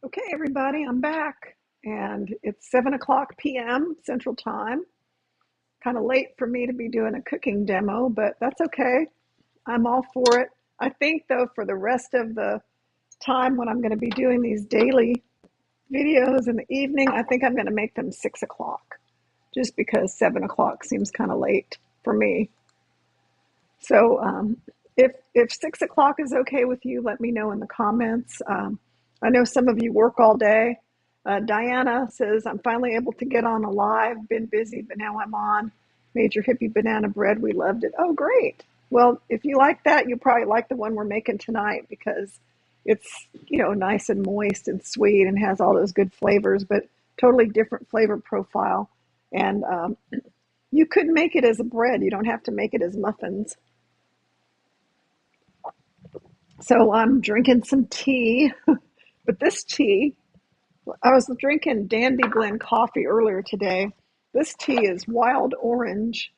Okay, everybody, I'm back, and it's 7 o'clock p.m. Central Time. Kind of late for me to be doing a cooking demo, but that's okay. I'm all for it. I think, though, for the rest of the time when I'm going to be doing these daily videos in the evening, I think I'm going to make them 6 o'clock, just because 7 o'clock seems kind of late for me. So if 6 o'clock is okay with you, let me know in the comments. I know some of you work all day. Diana says, I'm finally able to get on a live. Been busy, but now I'm on. Made your hippie banana bread. We loved it. Oh, great. Well, if you like that, you'll probably like the one we're making tonight because it's, nice and moist and sweet and has all those good flavors, but totally different flavor profile. And you could make it as a bread. You don't have to make it as muffins. So I'm drinking some tea, but this tea, I was drinking Dandy Blend coffee earlier today. This tea is wild orange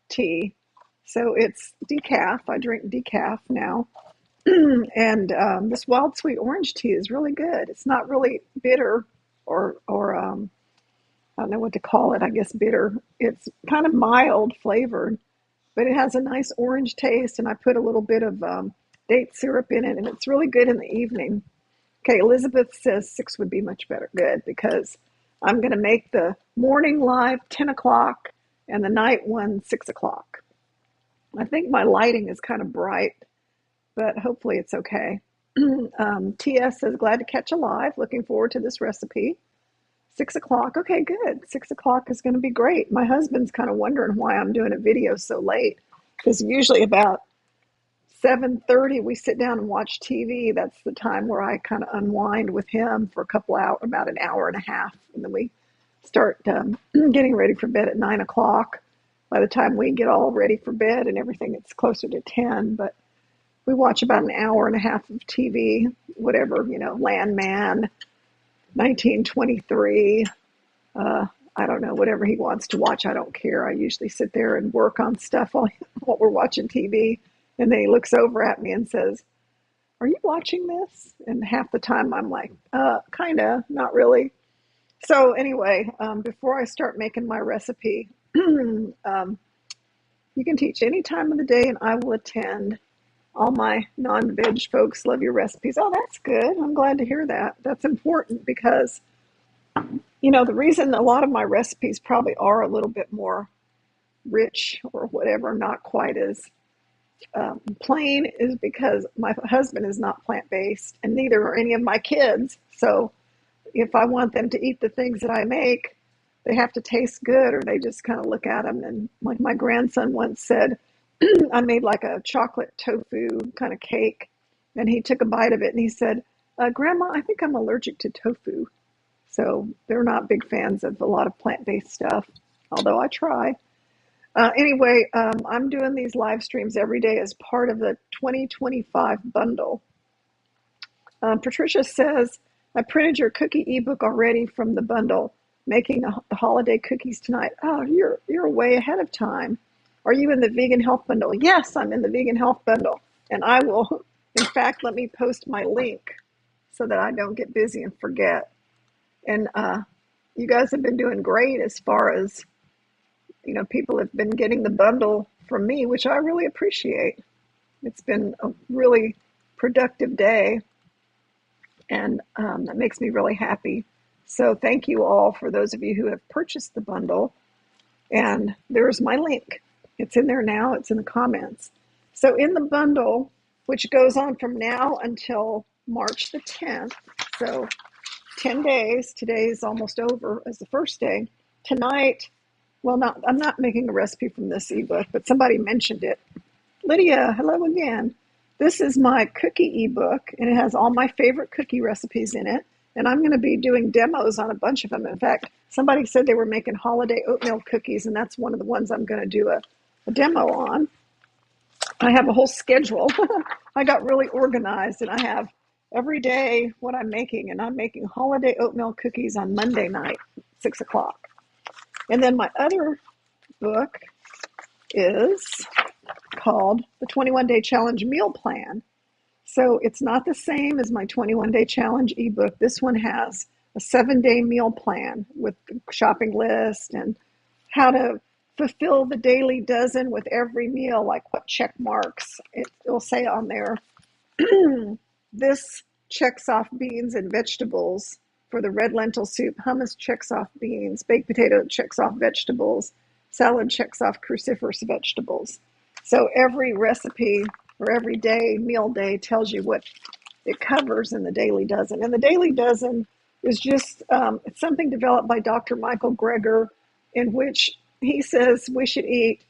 tea. So it's decaf. I drink decaf now. And this wild sweet orange tea is really good. It's not really bitter or I don't know what to call it. I guess bitter. It's kind of mild flavored, but it has a nice orange taste. And I put a little bit of date syrup in it, and it's really good in the evening. Okay, Elizabeth says 6 would be much better. Good, because I'm going to make the morning live 10 o'clock and the night one 6 o'clock. I think my lighting is kind of bright, but hopefully it's okay. TS says, glad to catch a live. Looking forward to this recipe. 6 o'clock. Okay, good. 6 o'clock is going to be great. My husband's kind of wondering why I'm doing a video so late, because usually about 7:30 we sit down and watch TV. That's the time where I kind of unwind with him for a couple hours, about an hour and a half, and then we start getting ready for bed at 9 o'clock. By the time we get all ready for bed and everything, it's closer to 10. But we watch about an hour and a half of TV, whatever, Landman, 1923. I don't know, whatever he wants to watch. I don't care. I usually sit there and work on stuff while we're watching TV. And then he looks over at me and says, are you watching this? And half the time I'm like, kind of, not really. So anyway, before I start making my recipe, you can teach any time of the day and I will attend. All my non-veg folks love your recipes. Oh, that's good. I'm glad to hear that. That's important because, the reason a lot of my recipes probably are a little bit more rich or whatever, not quite as plain, is because my husband is not plant-based and neither are any of my kids. So if I want them to eat the things that I make, they have to taste good or they just kind of look at them. And like my grandson once said, I made like a chocolate tofu kind of cake and he took a bite of it and he said, Grandma, I think I'm allergic to tofu. So they're not big fans of a lot of plant-based stuff, although I try. Anyway, I'm doing these live streams every day as part of the 2025 bundle. Patricia says, I printed your cookie ebook already from the bundle, making the holiday cookies tonight. Oh, you're way ahead of time. Are you in the vegan health bundle? Yes, I'm in the vegan health bundle. And I will, in fact, let me post my link so that I don't get busy and forget. And you guys have been doing great as far as, people have been getting the bundle from me, which I really appreciate. It's been a really productive day, and that makes me really happy. So thank you all for those of you who have purchased the bundle. And there's my link. It's in there now. It's in the comments. So in the bundle, which goes on from now until March the 10th, so 10 days, today is almost over as the first day. Tonight, I'm not making a recipe from this ebook, but somebody mentioned it. Lydia, hello again. This is my cookie ebook, and it has all my favorite cookie recipes in it. And I'm going to be doing demos on a bunch of them. In fact, somebody said they were making holiday oatmeal cookies, and that's one of the ones I'm going to do a demo on. I have a whole schedule. I got really organized, and I have every day what I'm making, and I'm making holiday oatmeal cookies on Monday night, 6 o'clock. And then my other book is called the 21-Day Challenge Meal Plan. So it's not the same as my 21-day challenge ebook. This one has a 7-day meal plan with the shopping list and how to fulfill the daily dozen with every meal, like what check marks. It'll say on there, this checks off beans and vegetables. For the red lentil soup, hummus checks off beans, baked potato checks off vegetables, salad checks off cruciferous vegetables. So every recipe or every day, meal day, tells you what it covers in the daily dozen. And the daily dozen is just it's something developed by Dr. Michael Greger, in which he says we should eat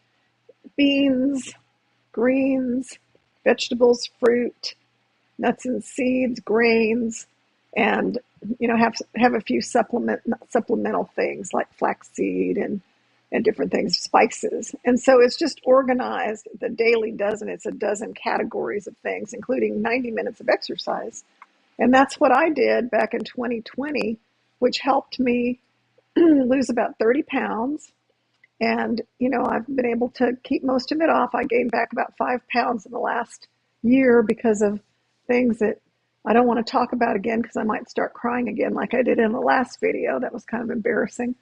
beans, greens, vegetables, fruit, nuts and seeds, grains, and have a few supplemental things like flaxseed and different things, spices. And so it's just organized. The daily dozen, it's a dozen categories of things, including 90 minutes of exercise. And that's what I did back in 2020, which helped me lose about 30 pounds. And, I've been able to keep most of it off. I gained back about 5 pounds in the last year because of things that I don't want to talk about again because I might start crying again like I did in the last video. That was kind of embarrassing.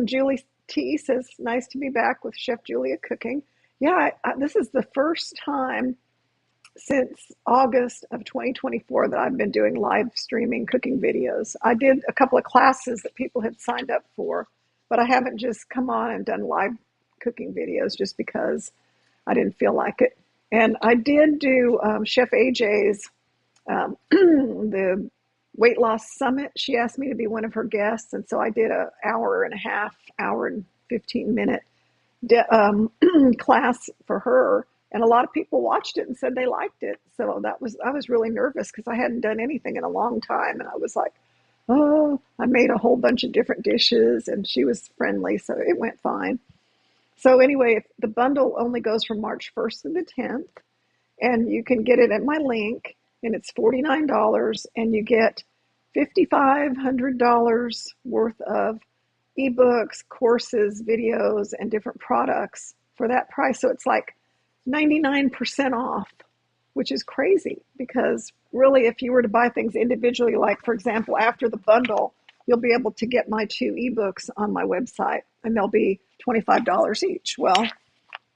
Julie T says, nice to be back with Chef Julia cooking. Yeah, this is the first time since August of 2024 that I've been doing live streaming cooking videos. I did a couple of classes that people had signed up for, but I haven't just come on and done live cooking videos just because I didn't feel like it. And I did do Chef AJ's the weight loss summit. She asked me to be one of her guests, and so I did an hour and a half, hour and 15-minute class for her. And a lot of people watched it and said they liked it. So I was really nervous because I hadn't done anything in a long time, and I was like, oh, I made a whole bunch of different dishes, and she was friendly, so it went fine. So anyway, the bundle only goes from March 1st to the 10th, and you can get it at my link, and it's $49, and you get $5,500 worth of ebooks, courses, videos, and different products for that price. So it's like 99% off, which is crazy because really if you were to buy things individually, like for example, after the bundle, you'll be able to get my 2 ebooks on my website and they'll be $25 each. Well,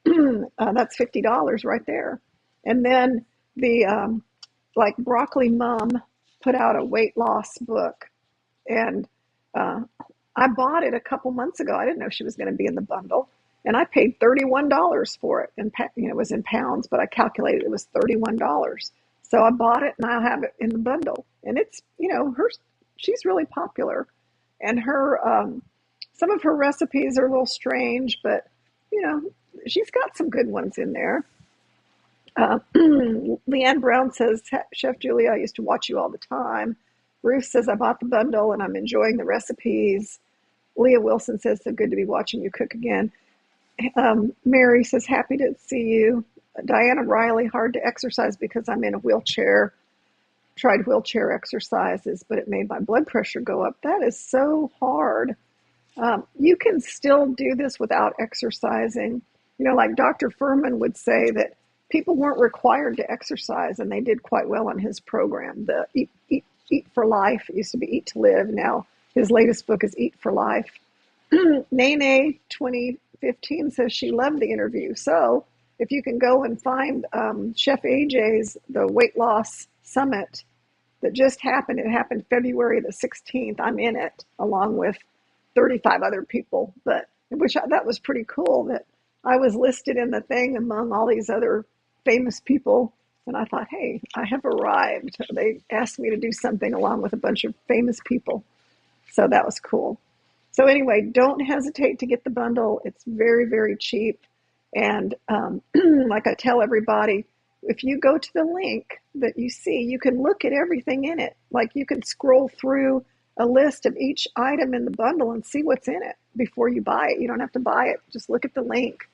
that's $50 right there. And then the like Broccoli Mom put out a weight loss book, and I bought it a couple months ago. I didn't know she was going to be in the bundle, and I paid $31 for it. And it was in pounds, but I calculated it was $31. So I bought it, and I have it in the bundle. And it's she's really popular, and her some of her recipes are a little strange, but she's got some good ones in there. Leanne Brown says, Chef Julia, I used to watch you all the time. Ruth says, I bought the bundle and I'm enjoying the recipes. Leah Wilson says, so good to be watching you cook again. Mary says, happy to see you. Diana Riley, hard to exercise because I'm in a wheelchair. Tried wheelchair exercises, but it made my blood pressure go up. That is so hard. You can still do this without exercising. Like Dr. Furman would say that people weren't required to exercise, and they did quite well on his program. The Eat for Life. It used to be Eat to Live. Now his latest book is Eat for Life. Nene 2015 says she loved the interview. So if you can go and find Chef AJ's The Weight Loss Summit that just happened. It happened February the 16th. I'm in it along with 35 other people, but that was pretty cool that I was listed in the thing among all these other famous people. And I thought, hey, I have arrived. They asked me to do something along with a bunch of famous people. So that was cool. So anyway, don't hesitate to get the bundle. It's very, very cheap. And like I tell everybody, if you go to the link that you see, you can look at everything in it. Like you can scroll through a list of each item in the bundle and see what's in it before you buy it. You don't have to buy it. Just look at the link.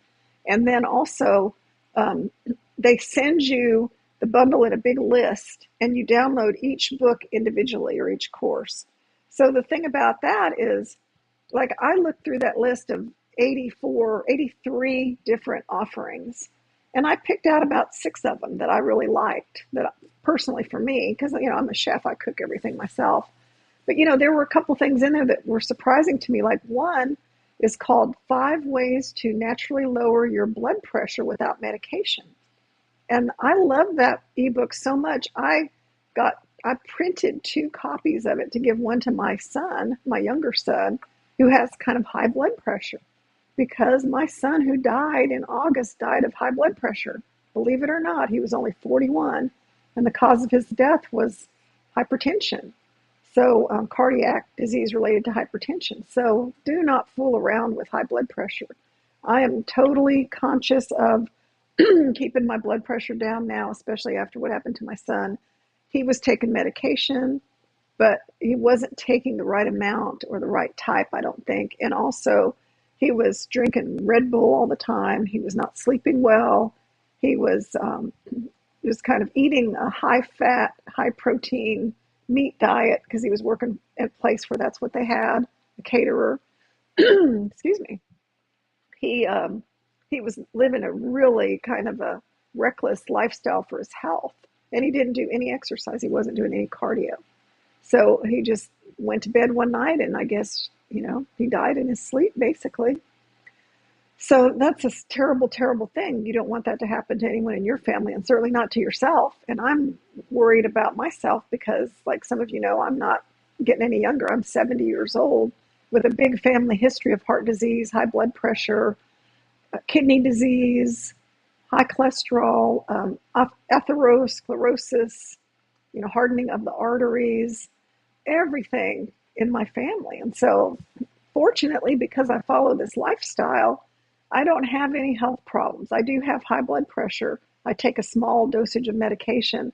And then also, they send you the bundle in a big list, and you download each book individually or each course. So the thing about that is, like I looked through that list of 83 different offerings, And I picked out about 6 of them that I really liked, that personally for me, because, I'm a chef, I cook everything myself. But, there were a couple things in there that were surprising to me. Like one is called 5 Ways to Naturally Lower Your Blood Pressure Without Medication. And I love that ebook so much. I printed 2 copies of it to give one to my son, my younger son, who has kind of high blood pressure, because my son who died in August died of high blood pressure. Believe it or not, he was only 41, and the cause of his death was hypertension. So, cardiac disease related to hypertension. So, do not fool around with high blood pressure. I am totally conscious of keeping my blood pressure down now, especially after what happened to my son. He was taking medication, but he wasn't taking the right amount or the right type, I don't think. And also, he was drinking Red Bull all the time. He was not sleeping well. He was kind of eating a high fat, high protein meat diet because he was working at a place where that's what they had, a caterer. Excuse me. He he was living a really kind of a reckless lifestyle for his health, and he didn't do any exercise. He wasn't doing any cardio. So he just went to bed one night, and I guess, he died in his sleep, basically. So that's a terrible, terrible thing. You don't want that to happen to anyone in your family, and certainly not to yourself. And I'm worried about myself because, like some of you know, I'm not getting any younger. I'm 70 years old with a big family history of heart disease, high blood pressure, kidney disease, high cholesterol, atherosclerosis, hardening of the arteries, everything in my family. And so, fortunately, because I follow this lifestyle, I don't have any health problems. I do have high blood pressure. I take a small dosage of medication.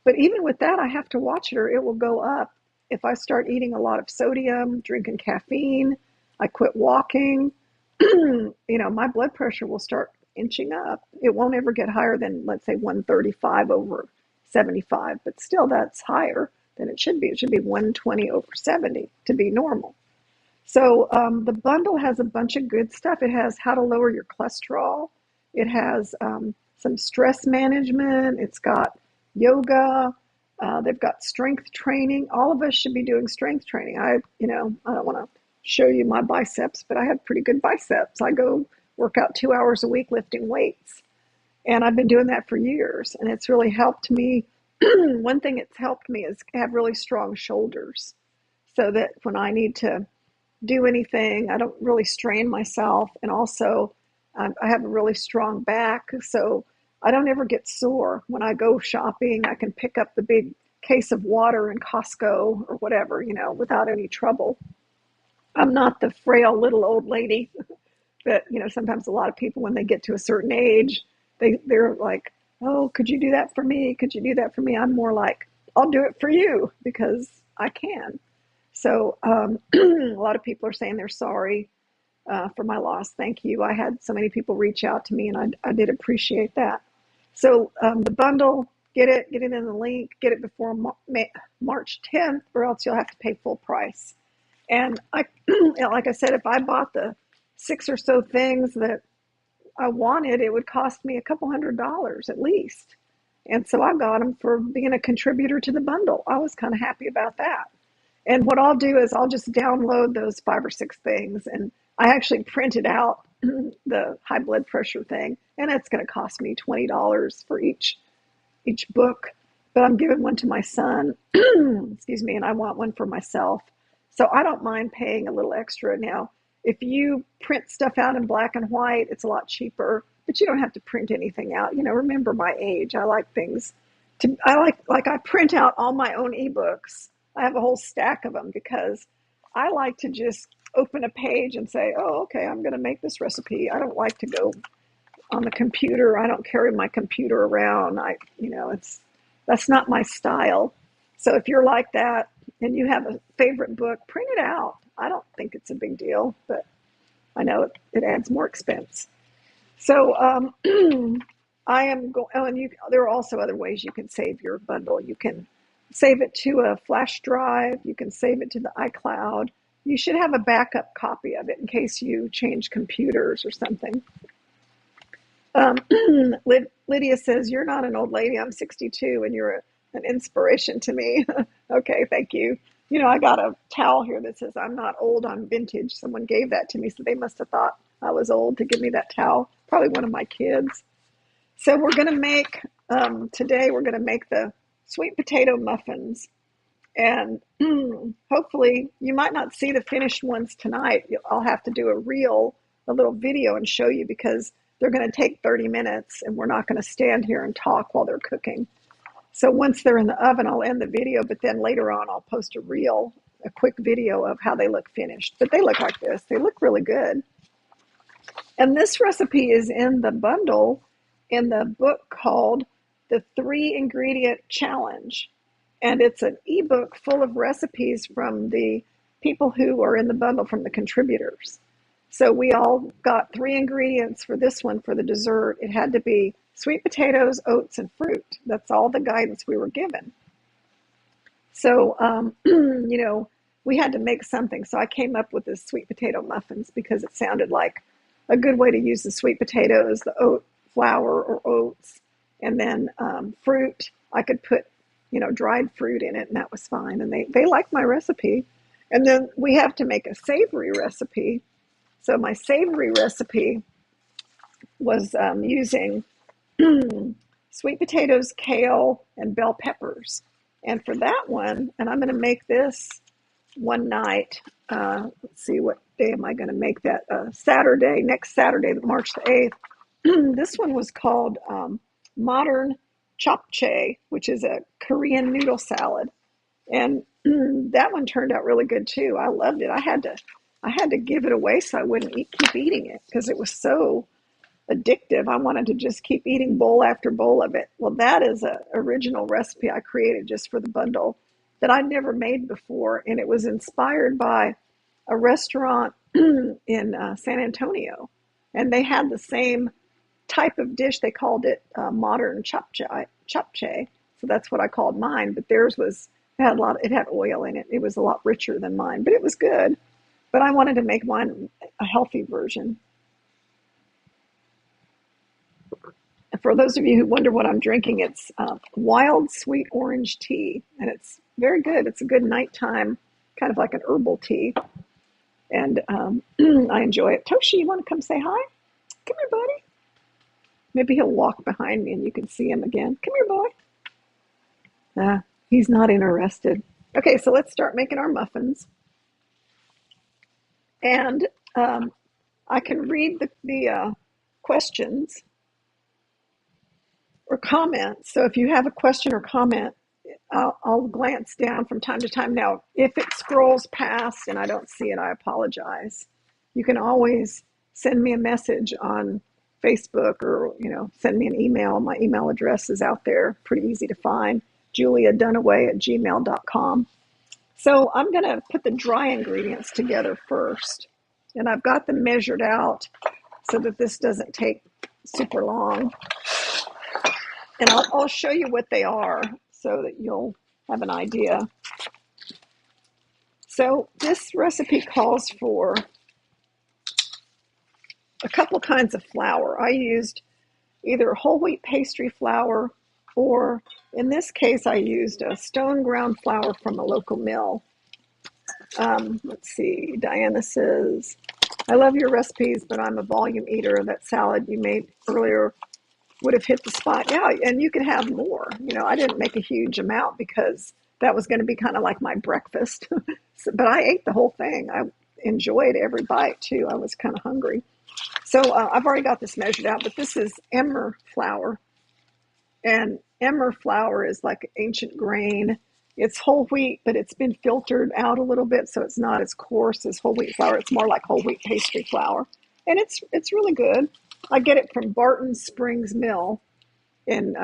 But even with that, I have to watch it or it will go up. If I start eating a lot of sodium, drinking caffeine, I quit walking, my blood pressure will start inching up. It won't ever get higher than, let's say, 135 over 75, but still that's higher than it should be. It should be 120 over 70 to be normal. So the bundle has a bunch of good stuff. It has how to lower your cholesterol. It has some stress management. It's got yoga. They've got strength training. All of us should be doing strength training. I don't want to show you my biceps, but I have pretty good biceps. I go work out 2 hours a week lifting weights. And I've been doing that for years. And it's really helped me. One thing it's helped me is have really strong shoulders so that when I need to do anything, I don't really strain myself. And also, I have a really strong back, so I don't ever get sore. When I go shopping, I can pick up the big case of water in Costco or whatever, without any trouble. I'm not the frail little old lady that, sometimes a lot of people, when they get to a certain age, they're like, oh, could you do that for me? Could you do that for me? I'm more like, I'll do it for you because I can. So a lot of people are saying they're sorry for my loss. Thank you. I had so many people reach out to me, and I did appreciate that. So the bundle, get it in the link, get it before March 10th, or else you'll have to pay full price. And like I said, if I bought the 6 or so things that I wanted, it would cost me a couple $100 at least. And so I got them for being a contributor to the bundle. I was kind of happy about that. And what I'll do is I'll just download those 5 or 6 things. And I actually printed out the high blood pressure thing. And it's going to cost me $20 for each book. But I'm giving one to my son, excuse me, and I want one for myself. So I don't mind paying a little extra. Now, if you print stuff out in black and white, it's a lot cheaper, but you don't have to print anything out. Remember my age. I like things like I print out all my own ebooks. I have a whole stack of them because I like to just open a page and say, oh, okay, I'm going to make this recipe. I don't like to go on the computer. I don't carry my computer around. That's not my style. So if you're like that and you have a favorite book, print it out. I don't think it's a big deal, but I know it adds more expense. So I am going. Oh, and there are also other ways you can save your bundle. You can save it to a flash drive. You can save it to the iCloud. You should have a backup copy of it in case you change computers or something. Um, Lydia says, "You're not an old lady. I'm 62, and you're an inspiration to me." Okay, thank you. You know, I got a towel here that says, "I'm not old, I'm vintage." Someone gave that to me, so they must have thought I was old to give me that towel. Probably one of my kids. So we're going to make, today, we're going to make the sweet potato muffins. And hopefully, you might not see the finished ones tonight. I'll have to do a little video and show you because they're going to take 30 minutes and we're not going to stand here and talk while they're cooking. So once they're in the oven, I'll end the video, but then later on, I'll post a quick video of how they look finished. But they look like this. They look really good. And this recipe is in the bundle in the book called The 3-Ingredient Challenge. And it's an ebook full of recipes from the people who are in the bundle, from the contributors. So we all got 3 ingredients for this one for the dessert. It had to be sweet potatoes, oats, and fruit. That's all the guidance we were given. So, we had to make something. So I came up with the sweet potato muffins because it sounded like a good way to use the sweet potatoes, the oat flour or oats, and then fruit. I could put, dried fruit in it, and that was fine. And they liked my recipe. And then we have to make a savory recipe. So my savory recipe was using sweet potatoes, kale, and bell peppers. And for that one, and I'm going to make this one night. Let's see, what day am I going to make that? Saturday, next Saturday, March the 8th. This one was called Modern Japchae, which is a Korean noodle salad. And that one turned out really good too. I loved it. I had to give it away so I wouldn't keep eating it because it was so addictive. I wanted to just keep eating bowl after bowl of it. Well, that is an original recipe I created just for the bundle that I'd never made before, and it was inspired by a restaurant in San Antonio, and they had the same type of dish. They called it modern japchae, so that's what I called mine. But theirs was it had oil in it. It was a lot richer than mine, but it was good. But I wanted to make mine a healthy version. For those of you who wonder what I'm drinking, it's wild sweet orange tea, and it's very good. It's a good nighttime, kind of like an herbal tea, and I enjoy it. Toshi, you want to come say hi? Come here, buddy. Maybe he'll walk behind me and you can see him again. Come here, boy. He's not interested. Okay, so let's start making our muffins. And I can read the questions or comments. So if you have a question or comment, I'll glance down from time to time. Now, if it scrolls past and I don't see it, I apologize. You can always send me a message on Facebook or, send me an email. My email address is out there, pretty easy to find, juliadunaway@gmail.com. So I'm going to put the dry ingredients together first. And I've got them measured out so that this doesn't take super long. And I'll show you what they are so that you'll have an idea. So this recipe calls for a couple kinds of flour. I used either whole wheat pastry flour, or in this case, I used a stone ground flour from a local mill. Let's see, Diana says, I love your recipes, but I'm a volume eater. That salad you made earlier would have hit the spot. Yeah, and you could have more. I didn't make a huge amount because that was going to be kind of like my breakfast. But I ate the whole thing. I enjoyed every bite too. I was kind of hungry. So I've already got this measured out, but this is emmer flour. And emmer flour is like ancient grain. It's whole wheat, but it's been filtered out a little bit, so it's not as coarse as whole wheat flour. It's more like whole wheat pastry flour. And it's really good. I get it from Barton Springs Mill in,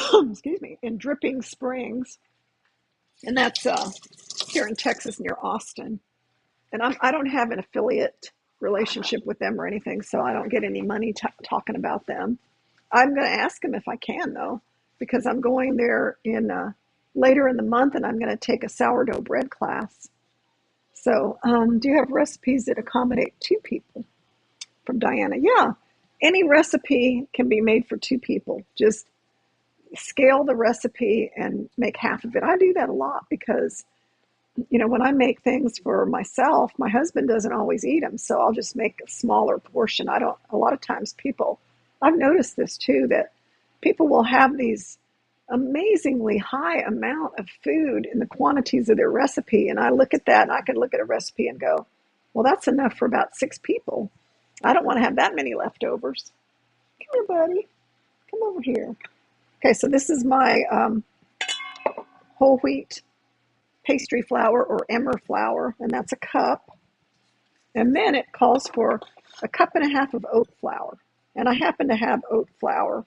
excuse me, in Dripping Springs. And that's here in Texas near Austin. And I don't have an affiliate relationship with them or anything, so I don't get any money talking about them. I'm going to ask them if I can, though, because I'm going there later in the month, and I'm going to take a sourdough bread class. So do you have recipes that accommodate 2 people? From Diana. Yeah, any recipe can be made for two people. Just scale the recipe and make half of it. I do that a lot because, when I make things for myself, my husband doesn't always eat them. So I'll just make a smaller portion. A lot of times I've noticed this too, that people will have these amazingly high amount of food in the quantities of their recipe. And I look at that and I can look at a recipe and go, well, that's enough for about 6 people. I don't want to have that many leftovers. Come here, buddy. Come over here. Okay, so this is my whole wheat pastry flour or emmer flour, and that's a cup. And then it calls for a cup and a half of oat flour. And I happen to have oat flour,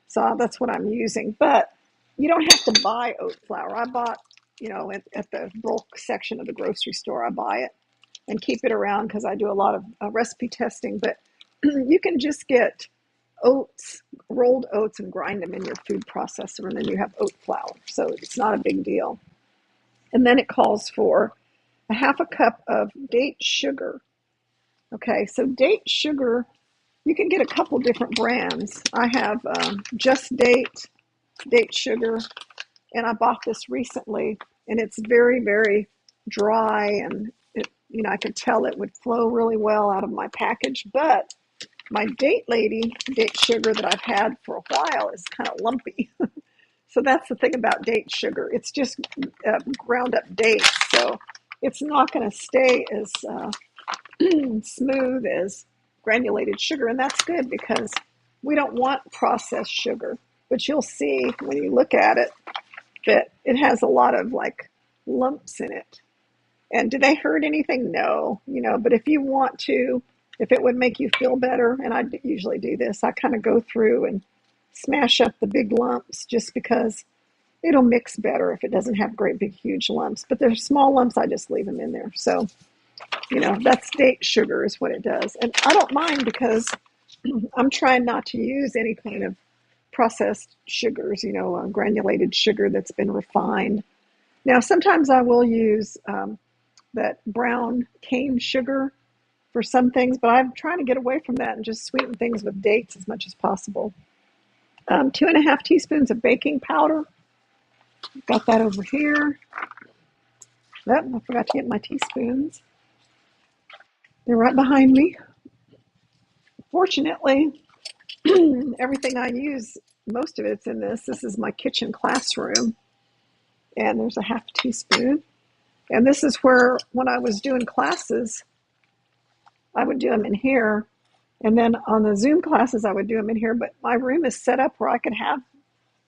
so that's what I'm using. But you don't have to buy oat flour. I bought, at the bulk section of the grocery store, I buy it and keep it around because I do a lot of recipe testing. But you can just get oats, rolled oats, and grind them in your food processor, and then you have oat flour. So it's not a big deal. And then it calls for a half a cup of date sugar. Okay, so date sugar, you can get a couple different brands. I have Just date sugar, and I bought this recently, and it's very, very dry, and I could tell it would flow really well out of my package. But my date sugar that I've had for a while is kind of lumpy. So that's the thing about date sugar. It's just ground up dates, so it's not going to stay as smooth as granulated sugar, and that's good because we don't want processed sugar. But you'll see when you look at it that it has a lot of like lumps in it. And do they hurt anything? No, but if you want to, if it would make you feel better, and I usually do this, I kind of go through and smash up the big lumps just because it'll mix better if it doesn't have great big huge lumps. But there's small lumps, I just leave them in there. So, that's date sugar is what it does. And I don't mind because I'm trying not to use any kind of processed sugars, granulated sugar that's been refined. Now, sometimes I will use that brown cane sugar for some things, but I'm trying to get away from that and just sweeten things with dates as much as possible. 2.5 teaspoons of baking powder. Got that over here. Oh, I forgot to get my teaspoons. They're right behind me. Fortunately, everything I use, most of it's in this. This is my kitchen classroom. And there's a half teaspoon. And this is where, when I was doing classes, I would do them in here. And then on the Zoom classes, I would do them in here. But my room is set up where I could have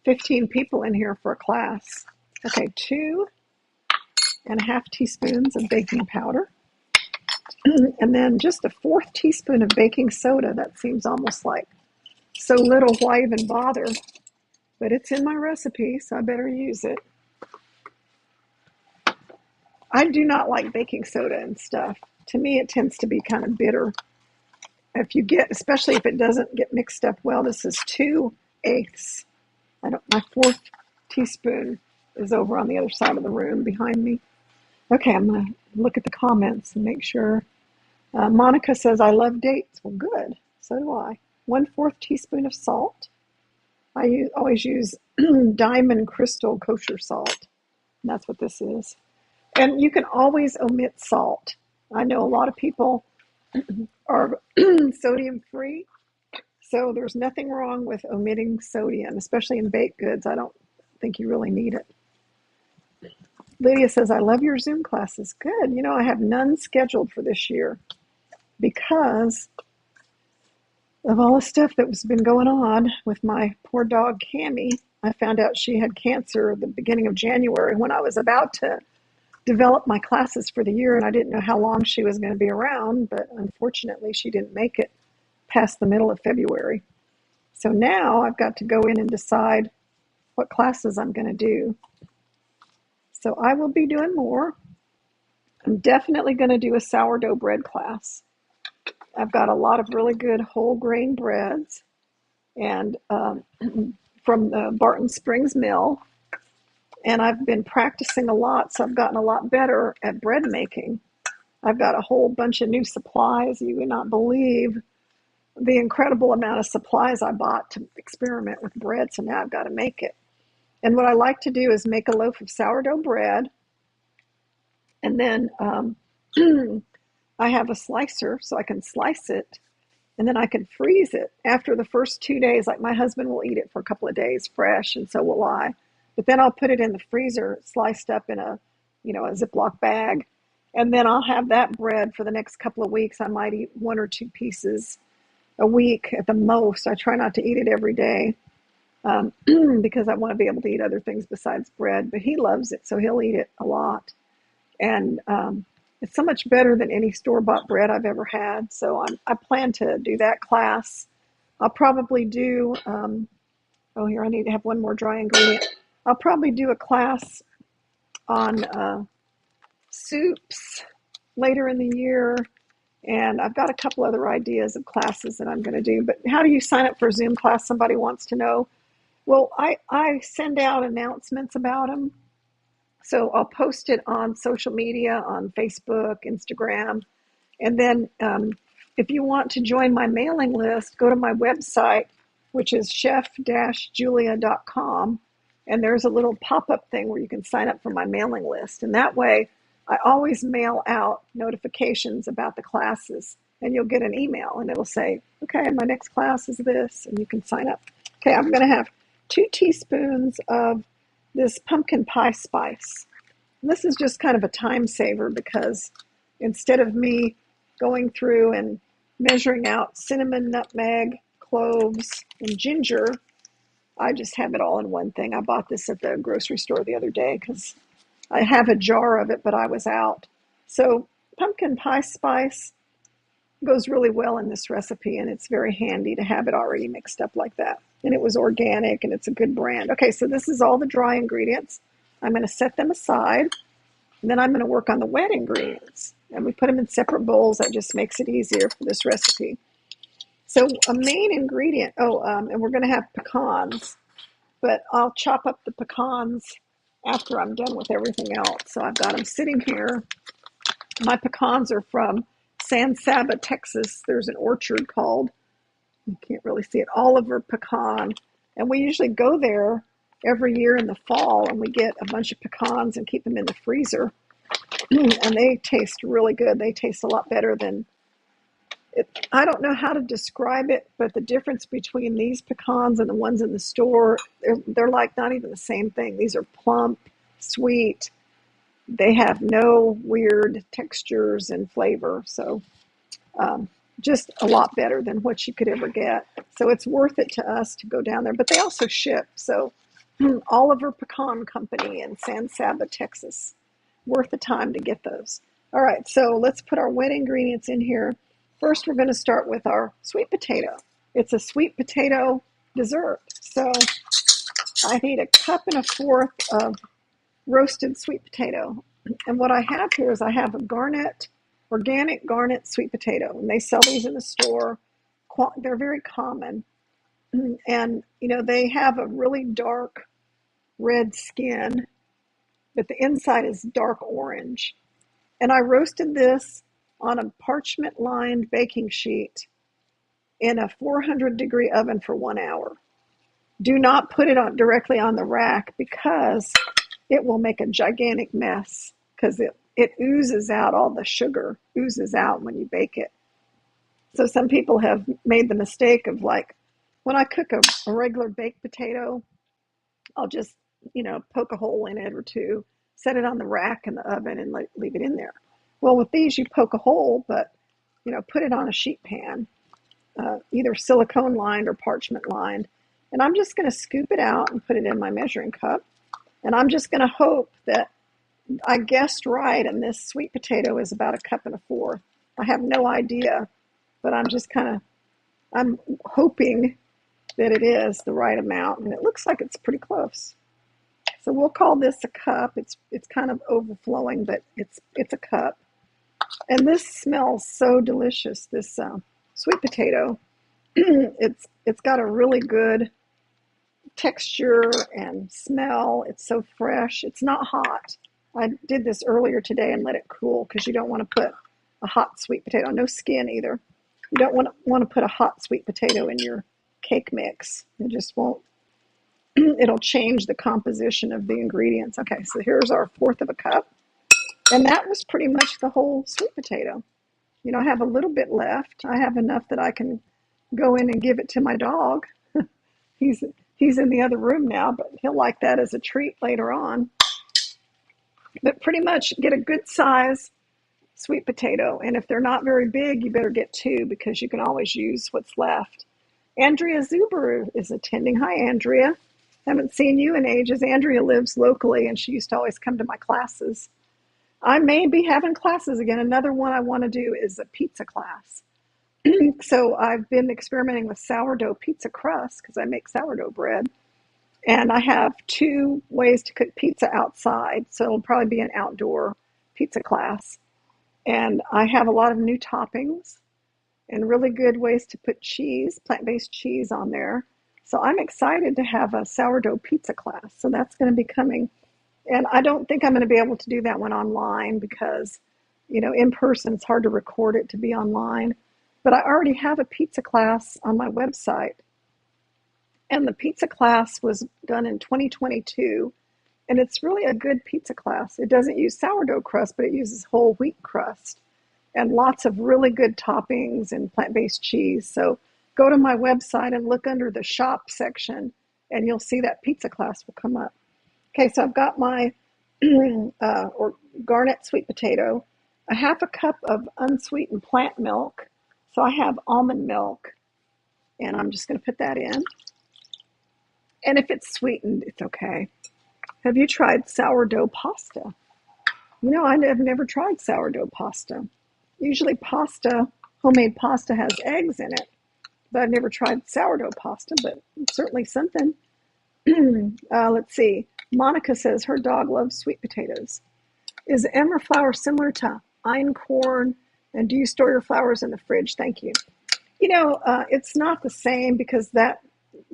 15 people in here for a class. Okay, 2.5 teaspoons of baking powder. And then just a 1/4 teaspoon of baking soda. That seems almost like so little, why even bother? But it's in my recipe, so I better use it. I do not like baking soda and stuff. To me, it tends to be kind of bitter. Especially if it doesn't get mixed up well. This is 2/8. My 4th teaspoon is over on the other side of the room behind me. Okay, I'm going to look at the comments and make sure. Monica says, I love dates. Well, good. So do I. 1/4 teaspoon of salt. I always use Diamond Crystal kosher salt. And that's what this is. And you can always omit salt. I know a lot of people are sodium free. So there's nothing wrong with omitting sodium, especially in baked goods. I don't think you really need it. Lydia says, I love your Zoom classes. Good. I have none scheduled for this year because of all the stuff that was been going on with my poor dog, Cammie. I found out she had cancer at the beginning of January when I was about to develop my classes for the year, and I didn't know how long she was going to be around, but unfortunately she didn't make it past the middle of February. So now I've got to go in and decide what classes I'm going to do. So I will be doing more. I'm definitely going to do a sourdough bread class. I've got a lot of really good whole grain breads and from the Barton Springs Mill. And I've been practicing a lot, so I've gotten a lot better at bread making. I've got a whole bunch of new supplies you would not believe. the incredible amount of supplies I bought to experiment with bread. So now I've got to make it. And what I like to do is make a loaf of sourdough bread, and then I have a slicer so I can slice it, and then I can freeze it after the first 2 days. Like my husband will eat it for a couple of days fresh, and so will I. But then I'll put it in the freezer, sliced up in a Ziploc bag, and then I'll have that bread for the next couple of weeks. I might eat 1 or 2 pieces a week at the most. I try not to eat it every day because I want to be able to eat other things besides bread. But he loves it, so he'll eat it a lot. And it's so much better than any store-bought bread I've ever had. So I plan to do that class. I'll probably do, here, I need to have one more dry ingredient. I'll probably do a class on soups later in the year. And I've got a couple other ideas of classes that I'm going to do. But how do you sign up for a Zoom class? Somebody wants to know. Well, I send out announcements about them. So I'll post it on social media, on Facebook, Instagram. And then if you want to join my mailing list, go to my website, which is chef-julia.com. And there's a little pop-up thing where you can sign up for my mailing list. And that way, I always mail out notifications about the classes. And you'll get an email, and it'll say, okay, my next class is this, and you can sign up. Okay, I'm going to have 2 teaspoons of this pumpkin pie spice. And this is just kind of a time saver because instead of me going through and measuring out cinnamon, nutmeg, cloves, and ginger, I just have it all in one thing. I bought this at the grocery store the other day because I have a jar of it, but I was out. So pumpkin pie spice goes really well in this recipe, and it's very handy to have it already mixed up like that. And it was organic, and it's a good brand. Okay, so this is all the dry ingredients. I'm going to set them aside, and then I'm going to work on the wet ingredients. And we put them in separate bowls. That just makes it easier for this recipe. So a main ingredient, and we're going to have pecans, but I'll chop up the pecans after I'm done with everything else. So I've got them sitting here. My pecans are from San Saba, Texas. There's an orchard called, you can't really see it, Oliver Pecan. And we usually go there every year in the fall, and we get a bunch of pecans and keep them in the freezer. And they taste really good. They taste a lot better than it. I don't know how to describe it, but the difference between these pecans and the ones in the store, they're like not even the same thing. These are plump, sweet. They have no weird textures and flavor. So just a lot better than what you could ever get. So it's worth it to us to go down there. But they also ship. So Oliver Pecan Company in San Saba, Texas. Worth the time to get those. All right, so let's put our wet ingredients in here. First, we're going to start with our sweet potato. It's a sweet potato dessert. So I need 1.25 cups of roasted sweet potato. And what I have here is I have a organic garnet sweet potato. And they sell these in the store. They're very common. And, they have a really dark red skin, but the inside is dark orange. And I roasted this on a parchment-lined baking sheet in a 400-degree oven for 1 hour. Do not put it directly on the rack because it will make a gigantic mess because it oozes out, all the sugar oozes out when you bake it. So some people have made the mistake of when I cook a regular baked potato, I'll just, poke a hole in it or two, set it on the rack in the oven and leave it in there. Well, with these, you poke a hole, but, put it on a sheet pan, either silicone lined or parchment lined. And I'm just going to scoop it out and put it in my measuring cup. And I'm just going to hope that I guessed right, and this sweet potato is about 1.25 cups. I have no idea, but I'm hoping that it is the right amount, and it looks like it's pretty close. So we'll call this a cup. It's kind of overflowing, but it's a cup. And this smells so delicious, this sweet potato. It's got a really good texture and smell. It's so fresh. It's not hot. I did this earlier today and let it cool because you don't want to put a hot sweet potato. No skin either. You don't want to put a hot sweet potato in your cake mix. It just won't, it'll change the composition of the ingredients. Okay, so here's our fourth of a cup. And that was pretty much the whole sweet potato. I have a little bit left. I have enough that I can go in and give it to my dog. He's he's in the other room now, but he'll like that as a treat later on. But pretty much get a good size sweet potato. And if they're not very big, you better get two because you can always use what's left. Andrea Zuber is attending. Hi, Andrea. Haven't seen you in ages. Andrea lives locally and she used to always come to my classes. I may be having classes again. Another one I want to do is a pizza class. So I've been experimenting with sourdough pizza crust because I make sourdough bread. And I have two ways to cook pizza outside. So it'll probably be an outdoor pizza class. And I have a lot of new toppings and really good ways to put cheese, plant-based cheese on there. So I'm excited to have a sourdough pizza class. So that's going to be coming. And I don't think I'm going to be able to do that one online because, in person, it's hard to record it to be online. But I already have a pizza class on my website. And the pizza class was done in 2022. And it's really a good pizza class. It doesn't use sourdough crust, but it uses whole wheat crust and lots of really good toppings and plant-based cheese. So go to my website and look under the shop section and you'll see that pizza class will come up. Okay, so I've got my or garnet sweet potato, a half a cup of unsweetened plant milk. So I have almond milk, and I'm just going to put that in. And if it's sweetened, it's okay. Have you tried sourdough pasta? I've never tried sourdough pasta. Usually homemade pasta has eggs in it, but I've never tried sourdough pasta, but it's certainly something. Let's see. Monica says her dog loves sweet potatoes. Is emmer flour similar to einkorn? And do you store your flours in the fridge? Thank you. It's not the same because that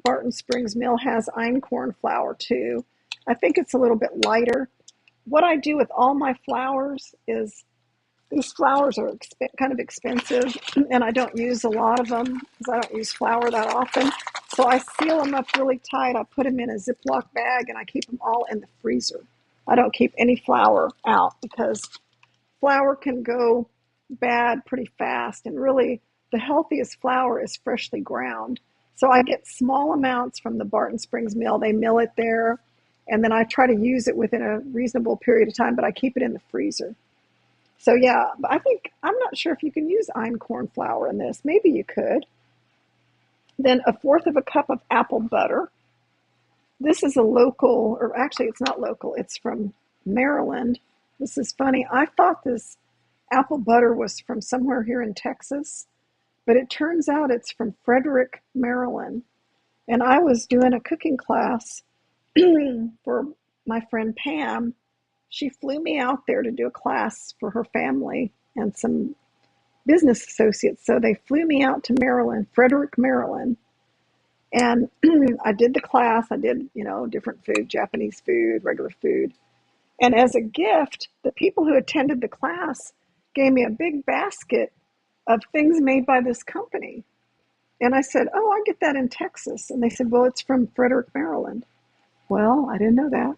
Barton Springs mill has einkorn flour too. I think it's a little bit lighter. What I do with all my flours is these flours are kind of expensive and I don't use a lot of them because I don't use flour that often. So I seal them up really tight. I put them in a Ziploc bag and I keep them all in the freezer. I don't keep any flour out because flour can go bad pretty fast. And really, the healthiest flour is freshly ground. So I get small amounts from the Barton Springs mill. They mill it there. And then I try to use it within a reasonable period of time, but I keep it in the freezer. So yeah, but I'm not sure if you can use einkorn flour in this. Maybe you could. Then a fourth of a cup of apple butter. This is a local, or actually it's not local, it's from Maryland. This is funny. I thought this apple butter was from somewhere here in Texas, but it turns out it's from Frederick, Maryland. And I was doing a cooking class for my friend Pam. She flew me out there to do a class for her family and some business associates. So they flew me out to Maryland, Frederick, Maryland. And I did the class. I did, different food, Japanese food, regular food. And as a gift, the people who attended the class gave me a big basket of things made by this company. And I said, oh, I get that in Texas. And they said, well, it's from Frederick, Maryland. Well, I didn't know that.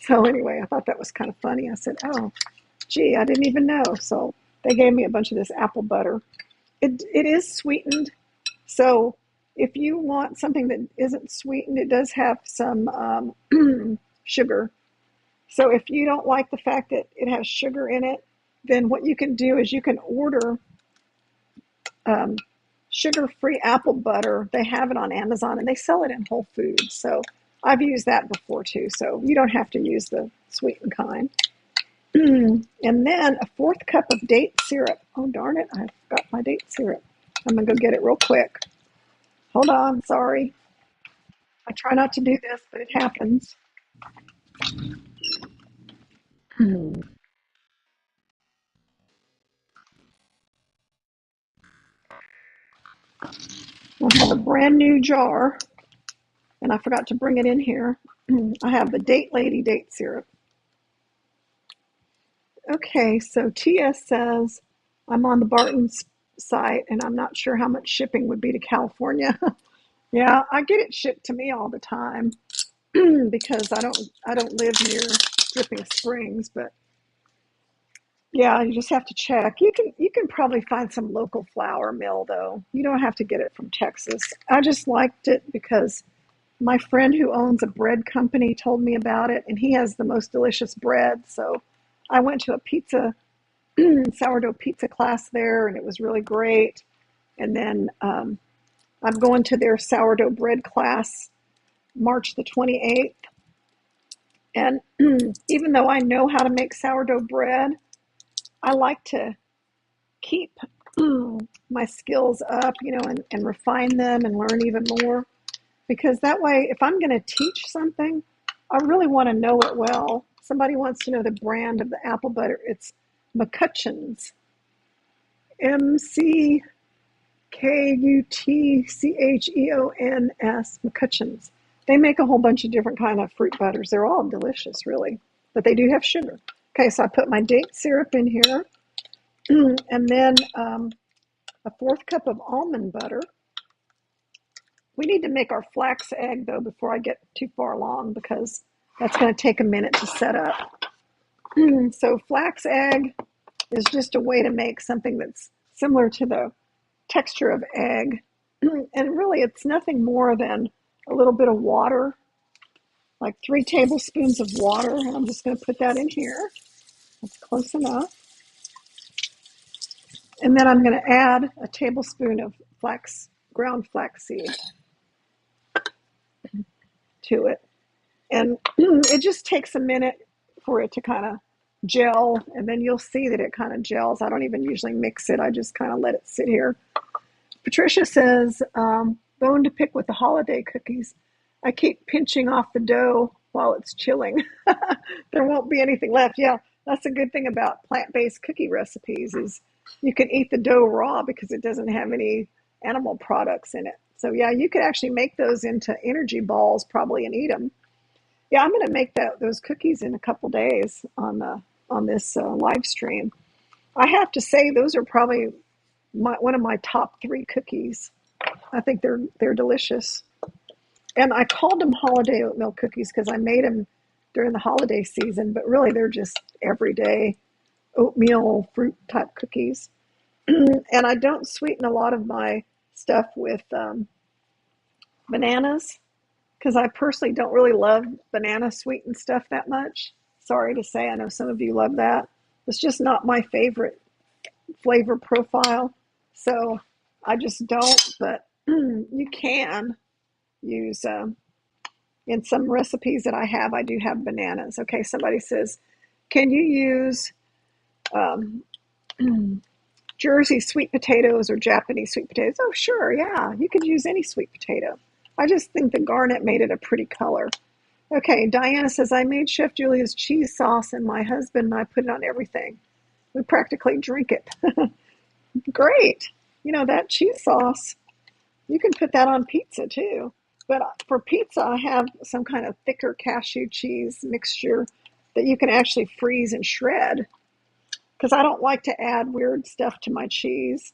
So anyway, I thought that was kind of funny. I said, oh, gee, I didn't even know. So they gave me a bunch of this apple butter. It is sweetened. So if you want something that isn't sweetened, it does have some sugar. So if you don't like the fact that it has sugar in it, then what you can do is you can order sugar-free apple butter. They have it on Amazon and they sell it in Whole Foods. So I've used that before too. So you don't have to use the sweetened kind. And then a fourth cup of date syrup. Oh, darn it. I forgot my date syrup. I'm going to go get it real quick. Hold on. Sorry. I try not to do this, but it happens. I have a brand new jar, and I forgot to bring it in here. I have the Date Lady date syrup. Okay, so TS says, I'm on the Barton site, and I'm not sure how much shipping would be to California. Yeah, I get it shipped to me all the time because I don't live near Dripping Springs, but yeah, you just have to check. You can probably find some local flour mill though. You don't have to get it from Texas. I just liked it because my friend who owns a bread company told me about it, and he has the most delicious bread. So I went to a sourdough pizza class there, and it was really great. And then I'm going to their sourdough bread class March the 28th. And even though I know how to make sourdough bread, I like to keep my skills up, and refine them and learn even more. Because that way, if I'm going to teach something, I really want to know it well. Somebody wants to know the brand of the apple butter. It's McCutcheon's, McCutcheons, McCutcheon's. They make a whole bunch of different kind of fruit butters. They're all delicious, really, but they do have sugar. Okay, so I put my date syrup in here, and then a fourth cup of almond butter. We need to make our flax egg, though, before I get too far along, because that's going to take a minute to set up. So flax egg is just a way to make something that's similar to the texture of egg. And really, it's nothing more than a little bit of water, like 3 tablespoons of water. And I'm just going to put that in here. That's close enough. And then I'm going to add a tablespoon of ground flaxseed to it. And it just takes a minute for it to kind of gel, and then you'll see that it kind of gels. I don't even usually mix it. I just kind of let it sit here. Patricia says, bone to pick with the holiday cookies. I keep pinching off the dough while it's chilling. There won't be anything left. Yeah, that's a good thing about plant-based cookie recipes is you can eat the dough raw because it doesn't have any animal products in it. So yeah, you could actually make those into energy balls probably and eat them. Yeah, I'm going to make those cookies in a couple days on this live stream. I have to say those are probably one of my top 3 cookies. I think they're delicious. And I called them holiday oatmeal cookies because I made them during the holiday season, but really they're just everyday oatmeal fruit type cookies. And I don't sweeten a lot of my stuff with bananas because I personally don't really love banana sweetened stuff that much. Sorry to say, I know some of you love that. It's just not my favorite flavor profile. So I just don't, but you can use, in some recipes that I have, I do have bananas. Okay, somebody says, can you use Jersey sweet potatoes or Japanese sweet potatoes? Oh, sure, yeah, you could use any sweet potato. I just think the garnet made it a pretty color. Okay, Diana says, I made Chef Julia's cheese sauce and my husband and I put it on everything. We practically drink it. Great. That cheese sauce, you can put that on pizza too. But for pizza, I have some kind of thicker cashew cheese mixture that you can actually freeze and shred because I don't like to add weird stuff to my cheese,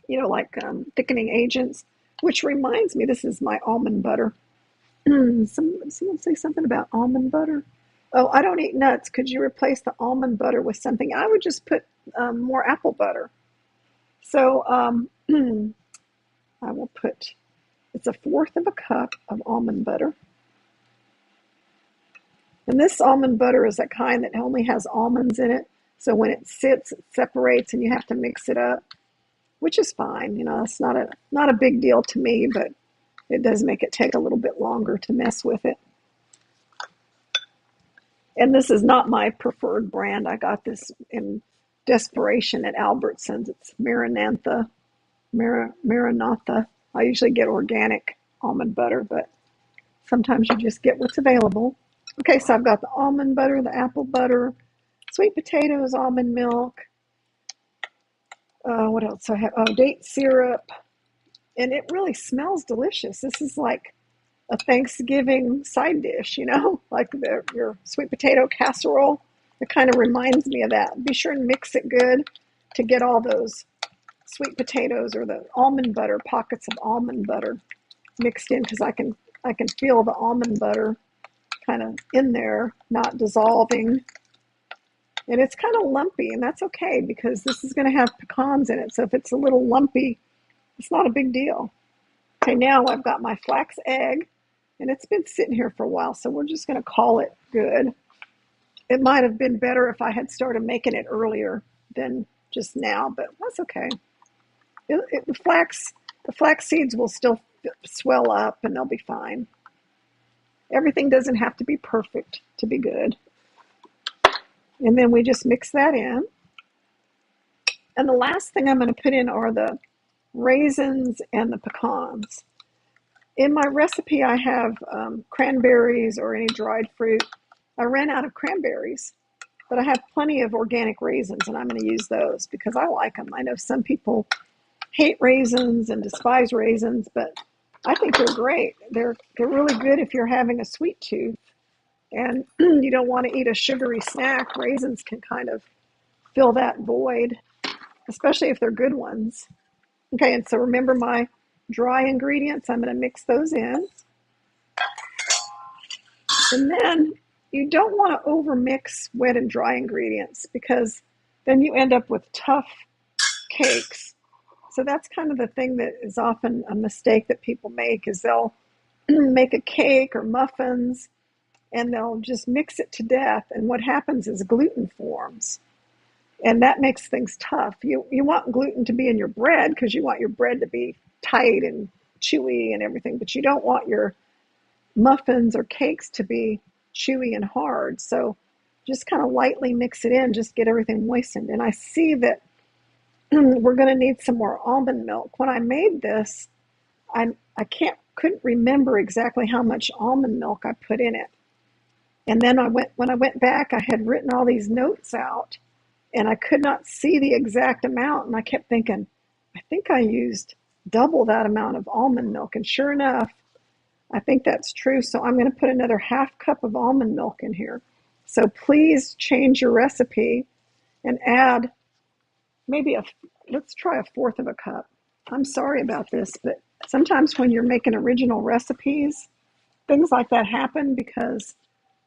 like thickening agents, which reminds me, this is my almond butter. Someone say something about almond butter. Oh, I don't eat nuts. Could you replace the almond butter with something? I would just put more apple butter. So I will put, it's 1/4 of a cup of almond butter. And this almond butter is a kind that only has almonds in it. So when it sits, it separates and you have to mix it up, which is fine. It's not a big deal to me, but it does make it take a little bit longer to mess with it. And this is not my preferred brand. I got this in desperation at Albertsons. It's Maranatha. I usually get organic almond butter, but sometimes you just get what's available. Okay, so I've got the almond butter, the apple butter, sweet potatoes, almond milk. What else I have? Oh, date syrup. And it really smells delicious. This is like a Thanksgiving side dish, like your sweet potato casserole. It kind of reminds me of that. Be sure and mix it good to get all those sweet potatoes or the almond butter, pockets of almond butter mixed in, because I can feel the almond butter kind of in there, not dissolving. And it's kind of lumpy, and that's okay because this is going to have pecans in it. So if it's a little lumpy, it's not a big deal. Okay, now I've got my flax egg, and it's been sitting here for a while, so we're just going to call it good. It might have been better if I had started making it earlier than just now, but that's okay. The flax seeds will still swell up, and they'll be fine. Everything doesn't have to be perfect to be good. And then we just mix that in. And the last thing I'm going to put in are the raisins and the pecans. In my recipe, I have cranberries or any dried fruit. I ran out of cranberries, but I have plenty of organic raisins, and I'm going to use those because I like them. I know some people hate raisins and despise raisins, but I think they're great. They're really good if you're having a sweet tooth and you don't want to eat a sugary snack. Raisins can kind of fill that void, especially if they're good ones. Okay, and so remember my dry ingredients. I'm going to mix those in. And then you don't want to overmix wet and dry ingredients because then you end up with tough cakes. So that's kind of the thing that is often a mistake that people make is they'll make a cake or muffins and they'll just mix it to death. And what happens is gluten forms. And that makes things tough. You want gluten to be in your bread because you want your bread to be tight and chewy and everything, but you don't want your muffins or cakes to be chewy and hard. So just kind of lightly mix it in, just get everything moistened. And I see that we're going to need some more almond milk. When I made this, I couldn't remember exactly how much almond milk I put in it. And then when I went back, I had written all these notes out and I could not see the exact amount. And I kept thinking, I think I used double that amount of almond milk. And sure enough, I think that's true. So I'm going to put another half cup of almond milk in here. So please change your recipe and add let's try a fourth of a cup. I'm sorry about this, but sometimes when you're making original recipes, things like that happen because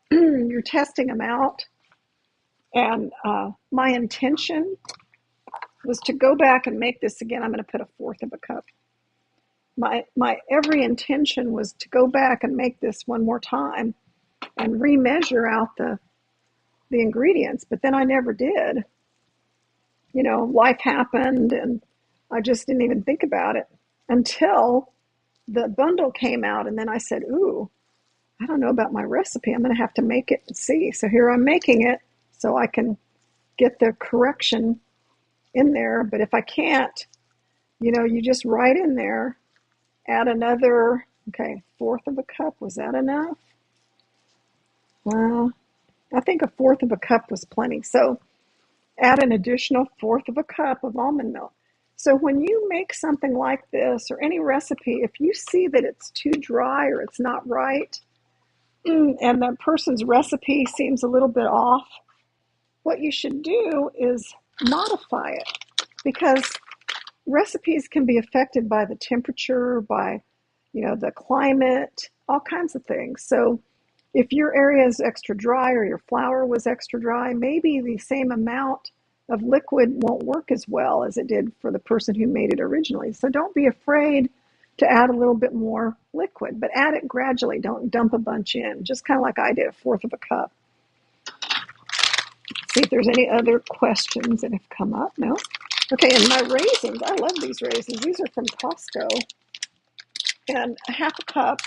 you're testing them out. And my intention was to go back and make this again. I'm going to put a fourth of a cup. My every intention was to go back and make this one more time and remeasure out the ingredients, but then I never did. You know, life happened and I just didn't even think about it until the bundle came out. And then I said, ooh, I don't know about my recipe. I'm going to have to make it and see. So here I'm making it so I can get the correction in there. But if I can't, you just write in there, add another, fourth of a cup. Was that enough? Well, I think a fourth of a cup was plenty. So add an additional fourth of a cup of almond milk. So when you make something like this or any recipe, if you see that it's too dry or it's not right, and the person's recipe seems a little bit off, what you should do is modify it because recipes can be affected by the temperature, by the climate, all kinds of things. So if your area is extra dry or your flour was extra dry, maybe the same amount of liquid won't work as well as it did for the person who made it originally. So don't be afraid to add a little bit more liquid, but add it gradually. Don't dump a bunch in, just kind of like I did, a fourth of a cup. See if there's any other questions that have come up. No? Okay, and my raisins, I love these raisins. These are from Costco. And a half a cup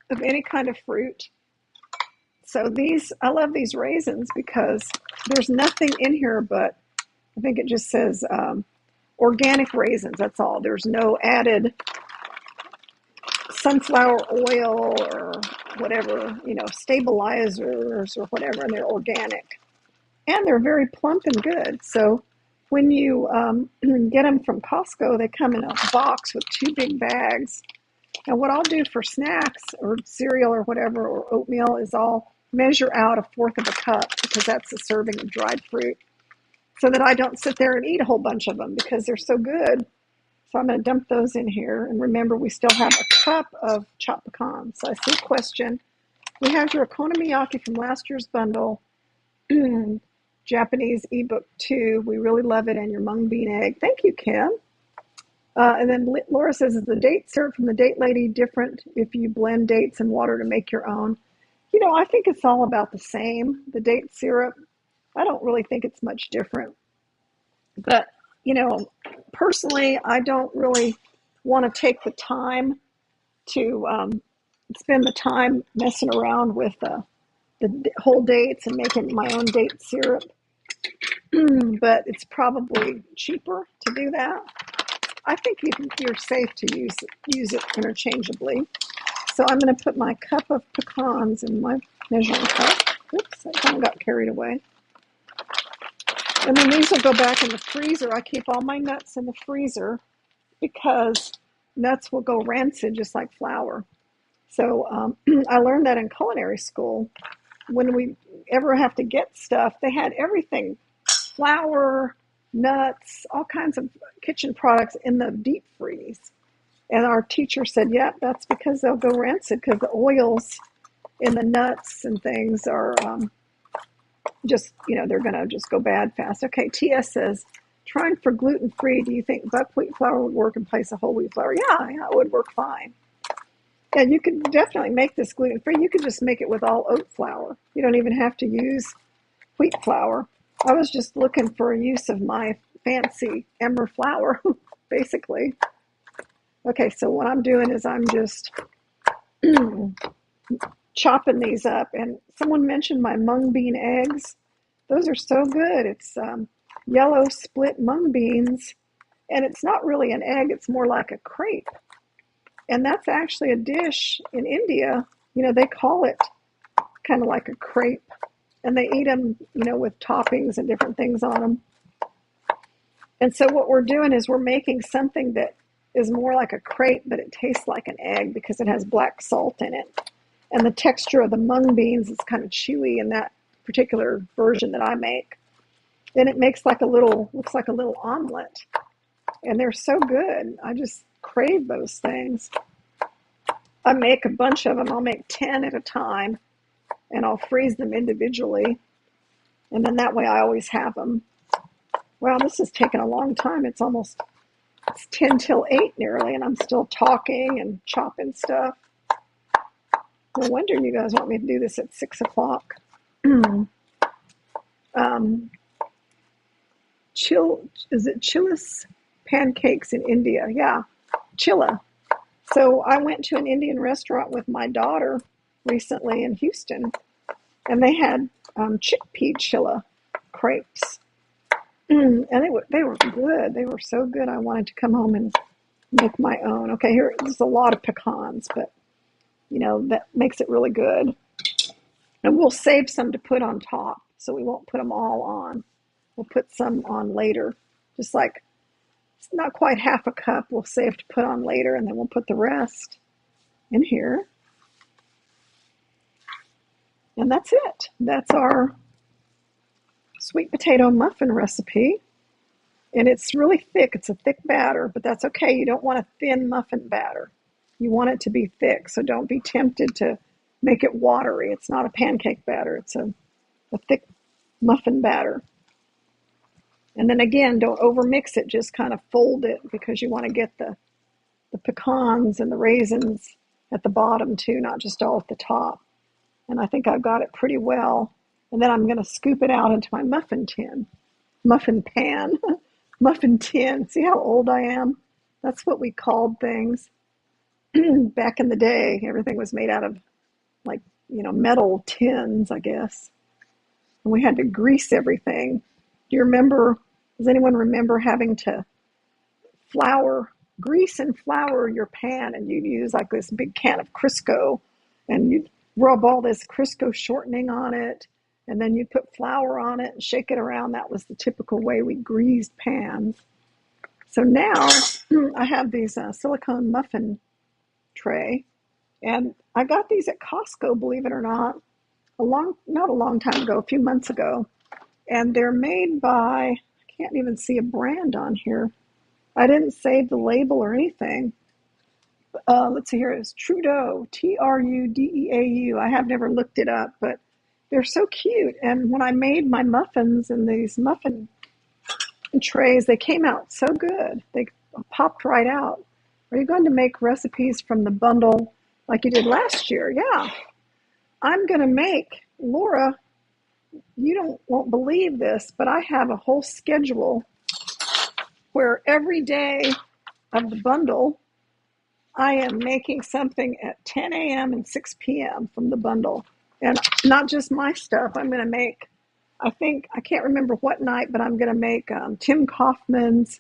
of any kind of fruit. So I love these raisins because there's nothing in here but, I think it just says organic raisins, that's all. There's no added sunflower oil or whatever, stabilizers or whatever, and they're organic. And they're very plump and good. So when you get them from Costco, they come in a box with 2 big bags. And what I'll do for snacks or cereal or whatever or oatmeal is I'll measure out a fourth of a cup because that's a serving of dried fruit. so that I don't sit there and eat a whole bunch of them because they're so good. So I'm going to dump those in here. And remember, we still have a cup of chopped pecans. So I see a question. We have your okonomiyaki from last year's bundle, Japanese ebook 2. We really love it. And your mung bean egg. Thank you, Kim. And then Laura says, is the date syrup from the Date Lady different if you blend dates and water to make your own? I think it's all about the same. The date syrup, I don't really think it's much different. But, personally, I don't really want to take the time to spend the time messing around with the whole dates and making my own date syrup. But it's probably cheaper to do that. I think you're safe to use it interchangeably. So I'm going to put my cup of pecans in my measuring cup. Oops, I kind of got carried away. And then these will go back in the freezer. I keep all my nuts in the freezer because nuts will go rancid just like flour. So I learned that in culinary school. When we ever have to get stuff, they had everything, flour, nuts, all kinds of kitchen products in the deep freeze. And our teacher said, yeah, that's because they'll go rancid because the oils in the nuts and things are just, they're going to just go bad fast. Okay, TS says, trying for gluten-free, do you think buckwheat flour would work in place of whole wheat flour? Yeah, it would work fine. And you can definitely make this gluten-free. You could just make it with all oat flour. You don't even have to use wheat flour. I was just looking for a use of my fancy emmer flour, basically. Okay, so what I'm doing is I'm just chopping these up. And someone mentioned my mung bean eggs. Those are so good. It's yellow split mung beans. And it's not really an egg. It's more like a crepe. And that's actually a dish in India. They call it kind of like a crepe. And they eat them, with toppings and different things on them. And so what we're doing is we're making something that is more like a crepe, but it tastes like an egg because it has black salt in it. And the texture of the mung beans is kind of chewy in that particular version that I make. And it makes looks like a little omelet. And they're so good. I just crave those things. I make a bunch of them. I'll make 10 at a time. And I'll freeze them individually. And then that way I always have them. Wow, this has taken a long time. It's 10 till 8 nearly, and I'm still talking and chopping stuff. No wonder you guys want me to do this at 6 o'clock. Is it Chilla's pancakes in India? Yeah, Chilla. So I went to an Indian restaurant with my daughter recently in Houston, and they had chickpea chilla crepes. And they were good. They were so good. I wanted to come home and make my own. Okay, there's a lot of pecans, but that makes it really good. And we'll save some to put on top, so we won't put them all on. We'll put some on later, just like it's not quite half a cup. We'll save to put on later, and then we'll put the rest in here. And that's it. That's our sweet potato muffin recipe. And it's really thick. It's a thick batter, but that's okay. You don't want a thin muffin batter. You want it to be thick, so don't be tempted to make it watery. It's not a pancake batter. It's a thick muffin batter. And then again, don't overmix it. Just kind of fold it because you want to get the pecans and the raisins at the bottom too, not just all at the top. And I think I've got it pretty well. And then I'm going to scoop it out into my muffin pan. Muffin tin. See how old I am? That's what we called things. Back in the day, everything was made out of metal tins, I guess. And we had to grease everything. Does anyone remember having to grease and flour your pan, and you'd use like this big can of Crisco, and you'd rub all this Crisco shortening on it, and then you'd put flour on it and shake it around. That was the typical way we greased pans. So now I have these silicone muffin tray, and I got these at Costco, believe it or not, not a long time ago, a few months ago. and they're made by, I can't even see a brand on here. I didn't save the label or anything. Let's see here. It's Trudeau, Trudeau. I have never looked it up, but they're so cute. And when I made my muffins in these muffin trays, they came out so good. They popped right out. Are you going to make recipes from the bundle like you did last year? Yeah. I'm going to make, Laura, you won't believe this, but I have a whole schedule where every day of the bundle, I am making something at 10 a.m. and 6 p.m. from the bundle. And not just my stuff. I'm going to make, I can't remember what night, but I'm going to make Tim Kaufman's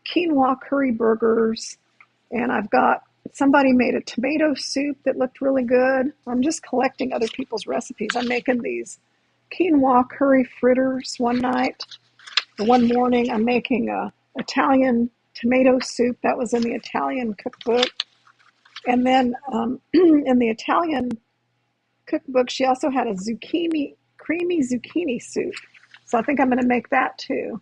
quinoa curry burgers. And I've got, somebody made a tomato soup that looked really good. I'm just collecting other people's recipes. I'm making these quinoa curry fritters one night. One morning, I'm making a Italian tomato soup. That was in the Italian cookbook. And then in the Italian cookbook, she also had a creamy zucchini soup. So I think I'm going to make that too.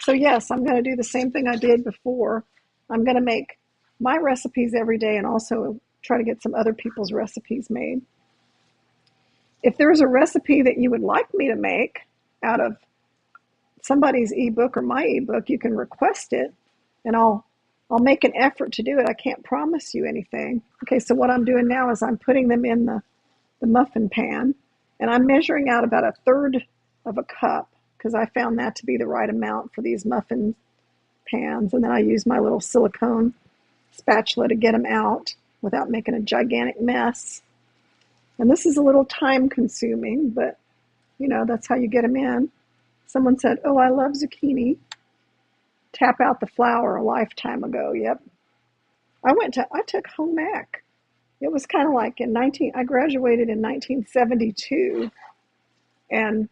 So yes, I'm going to do the same thing I did before. I'm going to make my recipes every day and also try to get some other people's recipes made. If there's a recipe that you would like me to make out of somebody's ebook or my ebook, you can request it and I'll make an effort to do it. I can't promise you anything. Okay, so what I'm doing now is I'm putting them in the muffin pan, and I'm measuring out about a third of a cup because I found that to be the right amount for these muffin pans. And then I use my little silicone spatula to get them out without making a gigantic mess. And this is a little time consuming, but that's how you get them in. Someone said, "Oh, I love zucchini. Tap out the flour a lifetime ago." Yep. I took home ec. It was kind of like I graduated in 1972, and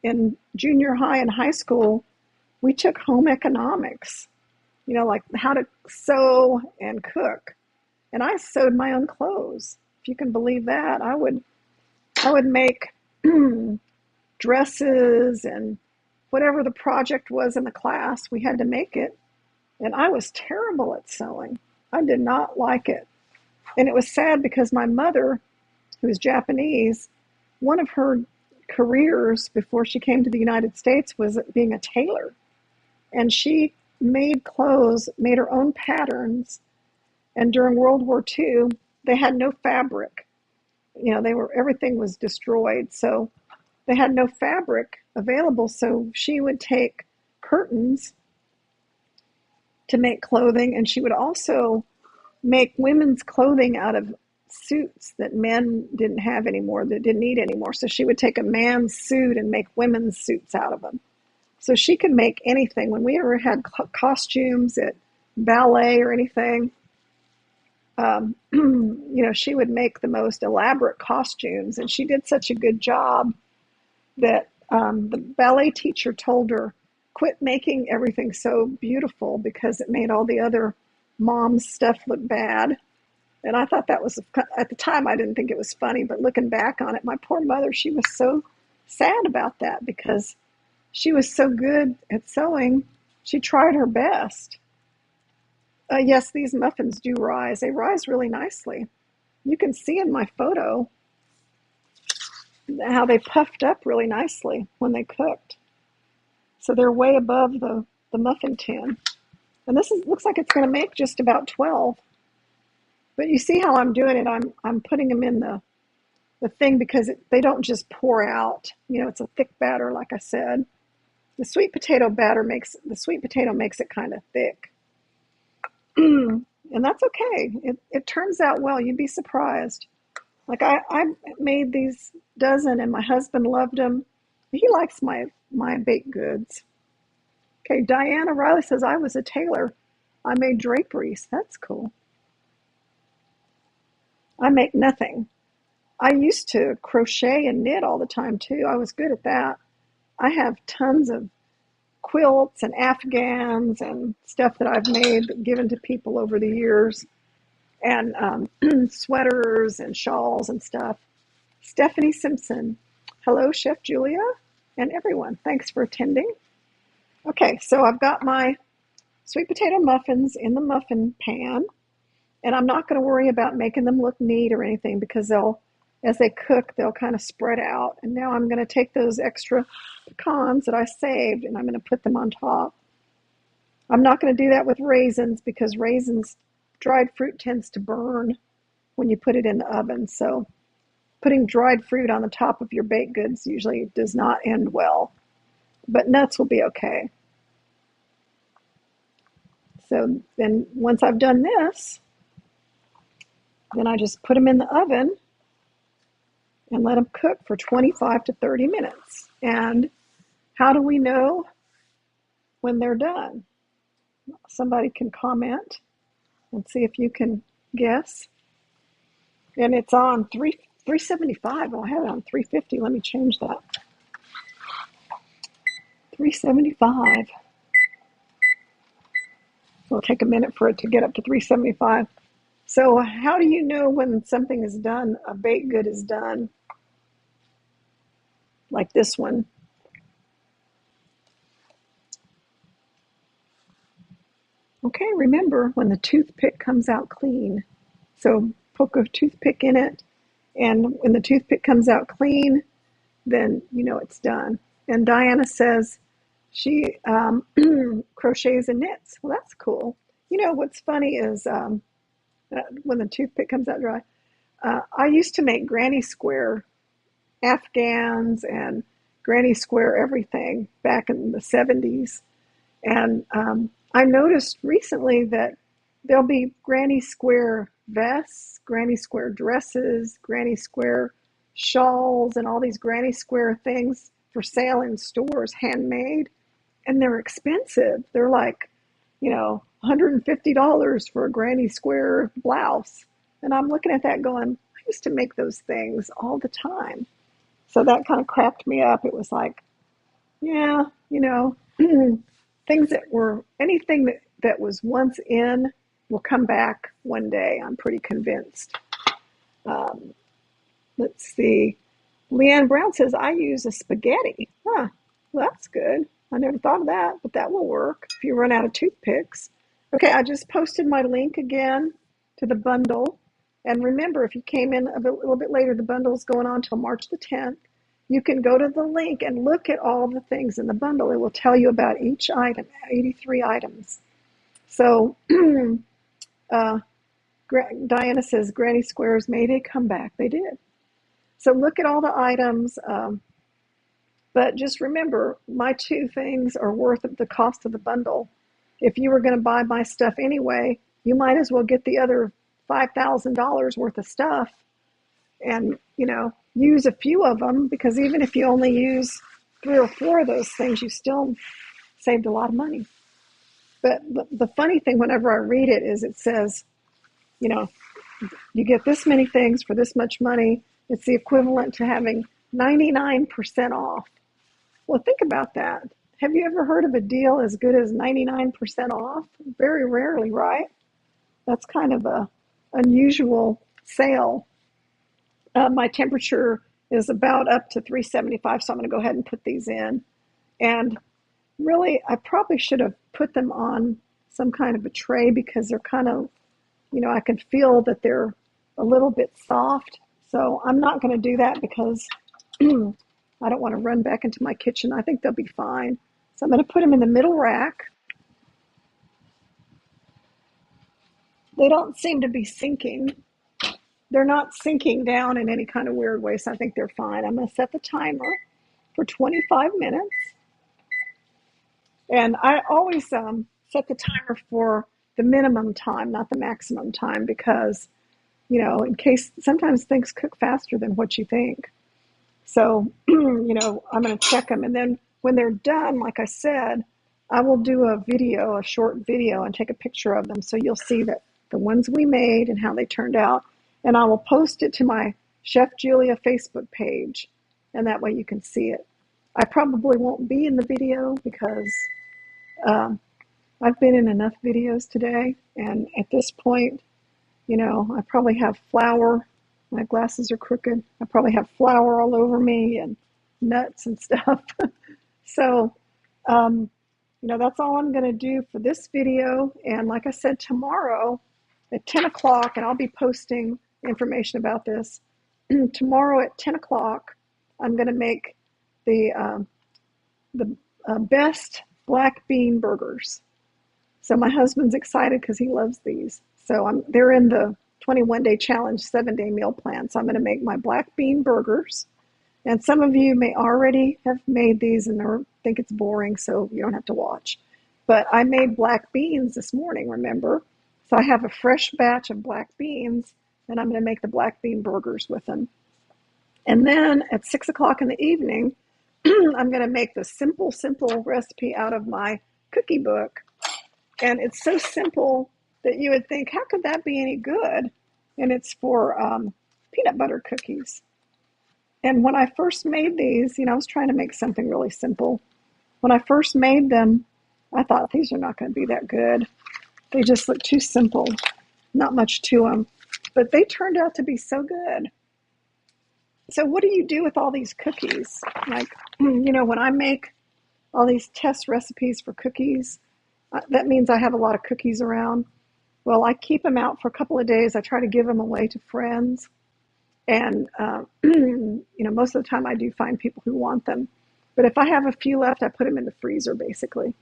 in junior high and high school, we took home economics, like how to sew and cook. And I sewed my own clothes. If you can believe that, I would make dresses and whatever the project was in the class, we had to make it. And I was terrible at sewing. I did not like it. And it was sad because my mother, who was Japanese, one of her careers before she came to the United States was being a tailor. And she made clothes, made her own patterns. And during World War II, they had no fabric. Everything was destroyed. So they had no fabric available. So she would take curtains to make clothing, and she would also make women's clothing out of suits that men didn't have anymore, that didn't need anymore. So she would take a man's suit and make women's suits out of them. So she could make anything. When we ever had costumes at ballet or anything, she would make the most elaborate costumes. And she did such a good job that the ballet teacher told her, quit making everything so beautiful because it made all the other mom's stuff look bad. And I thought that was, at the time, I didn't think it was funny, but looking back on it, my poor mother, she was so sad about that because she was so good at sewing. She tried her best. Yes, these muffins do rise. They rise really nicely. You can see in my photo how they puffed up really nicely when they cooked. So they're way above the muffin tin. And looks like it's going to make just about 12. But you see how I'm doing it. I'm putting them in the thing because they don't just pour out. It's a thick batter, like I said. The sweet potato makes it kind of thick. And that's okay. It turns out well. You'd be surprised. Like I made these dozen, and my husband loved them. He likes my baked goods. Okay, Diana Riley says, I was a tailor. I made draperies. That's cool. I make nothing. I used to crochet and knit all the time too. I was good at that. I have tons of quilts and afghans and stuff that I've made, given to people over the years, and sweaters and shawls and stuff. Stephanie Simpson. Hello, Chef Julia. and everyone. Thanks for attending. Okay, so I've got my sweet potato muffins in the muffin pan, and I'm not going to worry about making them look neat or anything because as they cook, they'll kind of spread out. And now I'm going to take those extra pecans that I saved and I'm going to put them on top. I'm not going to do that with raisins because dried fruit tends to burn when you put it in the oven. So putting dried fruit on the top of your baked goods usually does not end well, but nuts will be okay. So then once I've done this, then I just put them in the oven and let them cook for 25 to 30 minutes. And how do we know when they're done? Somebody can comment and see if you can guess. And it's on 375. Well, I had it on 350. Let me change that. 375. It'll take a minute for it to get up to 375. So how do you know when something is done, a baked good is done? Like this one. Okay, remember when the toothpick comes out clean. So poke a toothpick in it, and when the toothpick comes out clean, then you know it's done. And Diana says she crochets and knits. Well, that's cool. You know what's funny is when the toothpick comes out dry, I used to make granny square Afghans and granny square everything back in the 70s. And I noticed recently that there'll be granny square vests, granny square dresses, granny square shawls, and all these granny square things for sale in stores, handmade. And they're expensive. They're like, $150 for a granny square blouse. And I'm looking at that going, I used to make those things all the time. So that kind of cracked me up. It was like, yeah, things anything that was once in will come back one day. I'm pretty convinced. Um, let's see. Leanne Brown says, I use a spaghetti. Huh, well, that's good. I never thought of that, but that will work if you run out of toothpicks. Okay, I just posted my link again to the bundle. And remember, if you came in a little bit later, the bundle is going on until March the 10th. You can go to the link and look at all the things in the bundle. It will tell you about each item, 83 items. So Diana says, Granny Squares made a comeback. They did. So look at all the items. But just remember, my two things are worth the cost of the bundle. If you were going to buy my stuff anyway, you might as well get the other $5,000 worth of stuff and, use a few of them, because even if you only use 3 or 4 of those things, you still saved a lot of money. But the funny thing whenever I read it is it says, you get this many things for this much money. It's the equivalent to having 99% off. Well, think about that. Have you ever heard of a deal as good as 99% off? Very rarely, right? That's kind of a unusual sale. My temperature is about up to 375, so I'm going to go ahead and put these in. And really, I probably should have put them on some kind of a tray because they're kind of, I can feel that they're a little bit soft. So I'm not going to do that because I don't want to run back into my kitchen. I think they'll be fine. So I'm going to put them in the middle rack. They don't seem to be sinking. They're not sinking down in any kind of weird way, so I think they're fine. I'm going to set the timer for 25 minutes. And I always set the timer for the minimum time, not the maximum time, because, in case sometimes things cook faster than what you think. So, I'm going to check them. And then when they're done, like I said, I will do a short video, and take a picture of them. So you'll see that the ones we made and how they turned out. And I will post it to my Chef Julia Facebook page. And that way you can see it. I probably won't be in the video because I've been in enough videos today. And at this point, I probably have flour. My glasses are crooked. I probably have flour all over me and nuts and stuff. So, um, that's all I'm going to do for this video. And like I said, tomorrow at 10 o'clock, and I'll be posting information about this. Tomorrow at 10 o'clock, I'm going to make the best black bean burgers. So my husband's excited because he loves these. So they're in the 21-day challenge, 7-day meal plan. So I'm going to make my black bean burgers. And some of you may already have made these and think it's boring, so you don't have to watch. But I made black beans this morning, remember? So I have a fresh batch of black beans, and I'm going to make the black bean burgers with them. And then at 6 o'clock in the evening, I'm going to make the simple recipe out of my cookie book. And it's so simple that you would think, how could that be any good? And it's for peanut butter cookies. And when I first made these, I was trying to make something really simple. When I first made them, I thought these are not going to be that good. They just look too simple, not much to them. But they turned out to be so good. So what do you do with all these cookies? Like, when I make all these test recipes for cookies, that means I have a lot of cookies around. Well, I keep them out for a couple of days. I try to give them away to friends. And, most of the time I do find people who want them. But if I have a few left, I put them in the freezer, basically.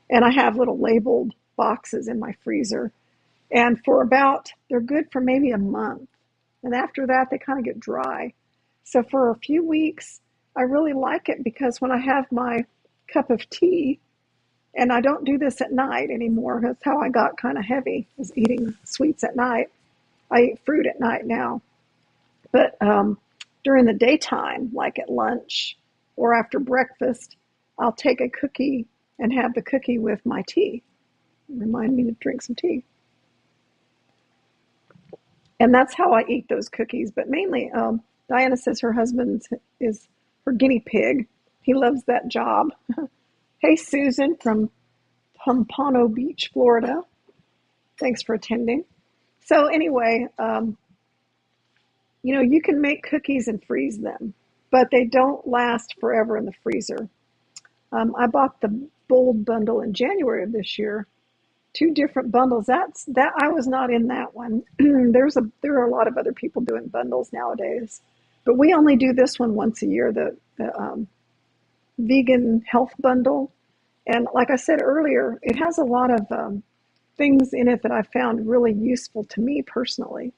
And I have little labeled boxes in my freezer. And they're good for maybe a month. And after that, they kind of get dry. So for a few weeks, I really like it because when I have my cup of tea, and I don't do this at night anymore. That's how I got kind of heavy, is eating sweets at night. I eat fruit at night now. But during the daytime, like at lunch or after breakfast, I'll take a cookie and have the cookie with my tea. Remind me to drink some tea. And that's how I eat those cookies. But mainly, Diana says her husband is her guinea pig. He loves that job. Hey, Susan from Pompano Beach, Florida. Thanks for attending. So anyway, you can make cookies and freeze them, but they don't last forever in the freezer. I bought the Bold bundle in January of this year, 2 different bundles. That I was not in that one. There are a lot of other people doing bundles nowadays, but we only do this one once a year, the vegan health bundle. And like I said earlier, it has a lot of things in it that I found really useful to me personally.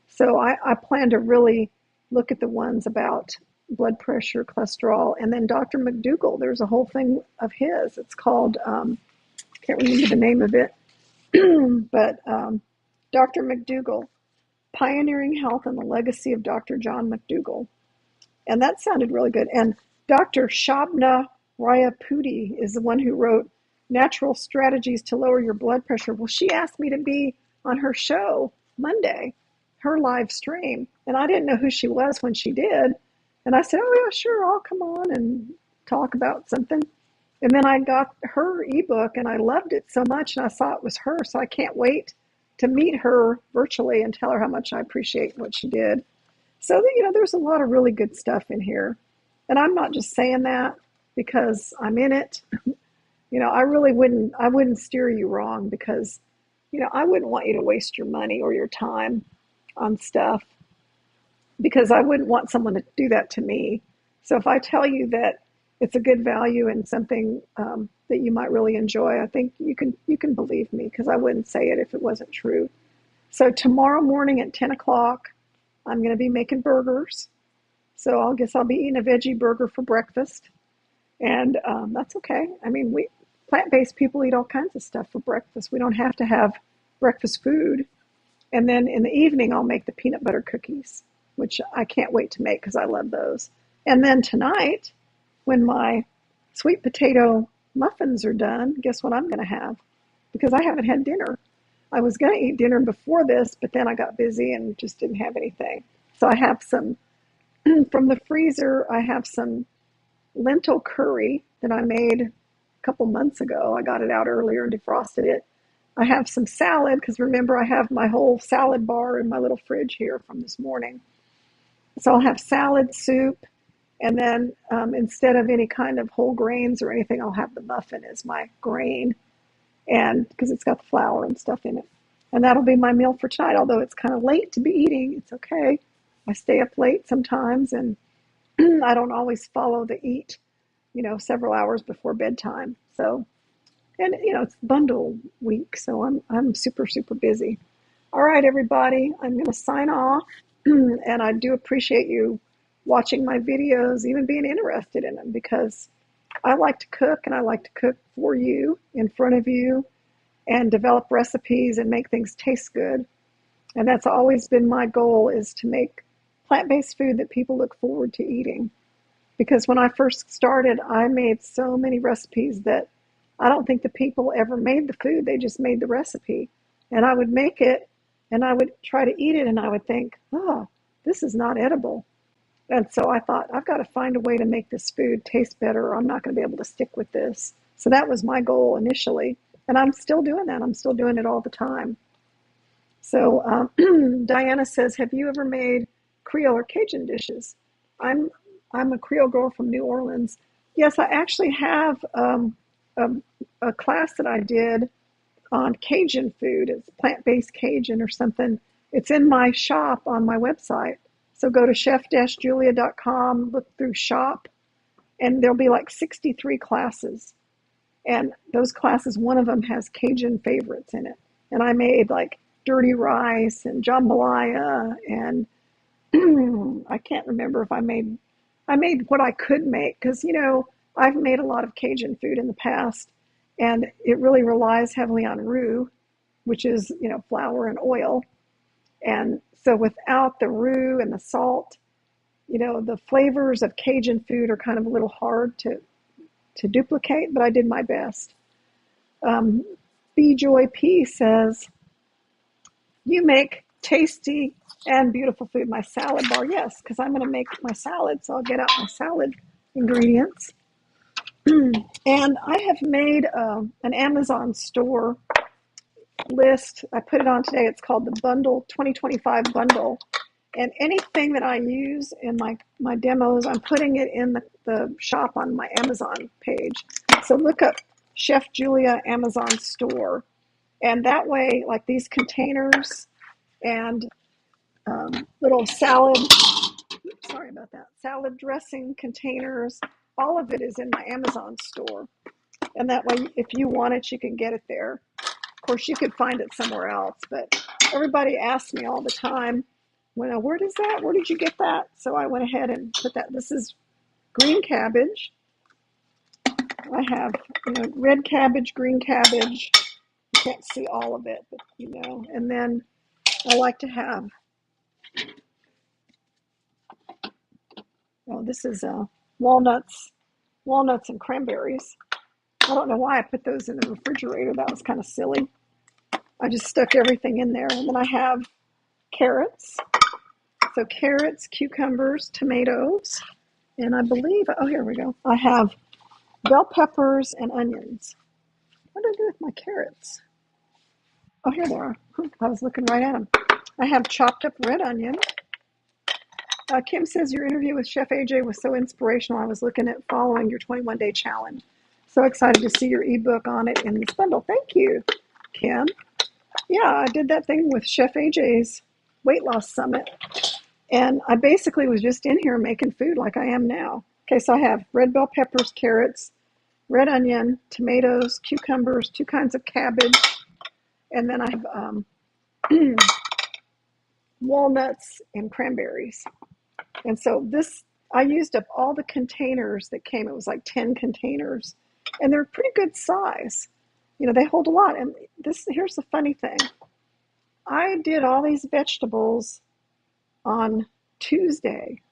So I plan to really look at the ones about blood pressure, cholesterol, and then Dr. McDougall. There's a whole thing of his. It's called, can't remember the name of it, but Dr. McDougall, Pioneering Health and the Legacy of Dr. John McDougall. And that sounded really good. And Dr. Shabna Rayapudi is the one who wrote Natural Strategies to Lower Your Blood Pressure. Well, she asked me to be on her show Monday, her live stream. And I didn't know who she was when she did. And I said, oh, yeah, sure, I'll come on and talk about something. And then I got her ebook and I loved it so much and I saw it was her. So I can't wait to meet her virtually and tell her how much I appreciate what she did. So, there's a lot of really good stuff in here. And I'm not just saying that because I'm in it. I wouldn't steer you wrong because, I wouldn't want you to waste your money or your time on stuff because I wouldn't want someone to do that to me. So if I tell you that it's a good value and something that you might really enjoy, I think you can believe me because I wouldn't say it if it wasn't true. So tomorrow morning at 10 o'clock, I'm going to be making burgers. So I guess I'll be eating a veggie burger for breakfast. And that's okay. I mean, we plant-based people eat all kinds of stuff for breakfast. We don't have to have breakfast food. And then in the evening, I'll make the peanut butter cookies, which I can't wait to make because I love those. And then tonight, when my sweet potato muffins are done, guess what I'm going to have? Because I haven't had dinner. I was going to eat dinner before this, but then I got busy and just didn't have anything. So I have some, from the freezer, I have some lentil curry that I made a couple months ago. I got it out earlier and defrosted it. I have some salad, because remember I have my whole salad bar in my little fridge here from this morning. So I'll have salad, soup, And then instead of any kind of whole grains or anything, I'll have the muffin as my grain, and because it's got the flour and stuff in it. And that'll be my meal for tonight. Although it's kind of late to be eating, it's okay. I stay up late sometimes, and I don't always follow the eat, several hours before bedtime. So, and it's bundle week, so I'm super super busy. All right, everybody, I'm going to sign off, and I do appreciate you watching my videos, even being interested in them, because I like to cook, and I like to cook for you, in front of you, and develop recipes and make things taste good. And that's always been my goal, is to make plant-based food that people look forward to eating. Because when I first started, I made so many recipes that I don't think the people ever made the food. They just made the recipe. And I would make it, and I would try to eat it, and I would think, oh, this is not edible. And so I thought, I've got to find a way to make this food taste better, or I'm not going to be able to stick with this. So that was my goal initially. And I'm still doing that. I'm still doing it all the time. So Diana says, have you ever made Creole or Cajun dishes? I'm I'm a Creole girl from New Orleans. Yes, I actually have a, a class that I did on Cajun food. It's plant-based Cajun or something. It's in my shop on my website. So go to chef-julia.com, look through shop, and there'll be like 63 classes. And those classes, one of them has Cajun favorites in it. And I made like dirty rice and jambalaya, and I can't remember if I made what I could make, because I've made a lot of Cajun food in the past, and it really relies heavily on roux, which is flour and oil. And so without the roux and the salt, the flavors of Cajun food are kind of a little hard to duplicate, but I did my best. B Joy P says, you make tasty and beautiful food. My salad bar, yes, because I'm going to make my salad, so I'll get out my salad ingredients. And I have made an Amazon store list. I put it on today. It's called the Bundle 2025 Bundle. And anything that I use in my demos, I'm putting it in the shop on my Amazon page. So look up Chef Julia Amazon store. And that way, like these containers and little salad, sorry about that, salad dressing containers, all of it is in my Amazon store. And that way, if you want it, you can get it there. Of course, you could find it somewhere else, but everybody asks me all the time, where does that? Where did you get that? So I went ahead and put that. This is green cabbage. I have, red cabbage, green cabbage. You can't see all of it, but And then I like to have, this is walnuts and cranberries. I don't know why I put those in the refrigerator. That was kind of silly. I just stuck everything in there. And then I have carrots. So carrots, cucumbers, tomatoes, and I believe, oh, here we go. I have bell peppers and onions. What did I do with my carrots? Oh, here they are. I was looking right at them. I have chopped up red onion. Kim says your interview with Chef AJ was so inspirational. I was looking at following your 21-day challenge. So excited to see your ebook on it in this bundle. Thank you, Kim. Yeah, I did that thing with Chef AJ's weight loss summit. And I basically was just in here making food like I am now. Okay, so I have red bell peppers, carrots, red onion, tomatoes, cucumbers, 2 kinds of cabbage, and then I have walnuts and cranberries. And so I used up all the containers that came. It was like 10 containers, and they're pretty good size. They hold a lot. And here's the funny thing. I did all these vegetables on Tuesday.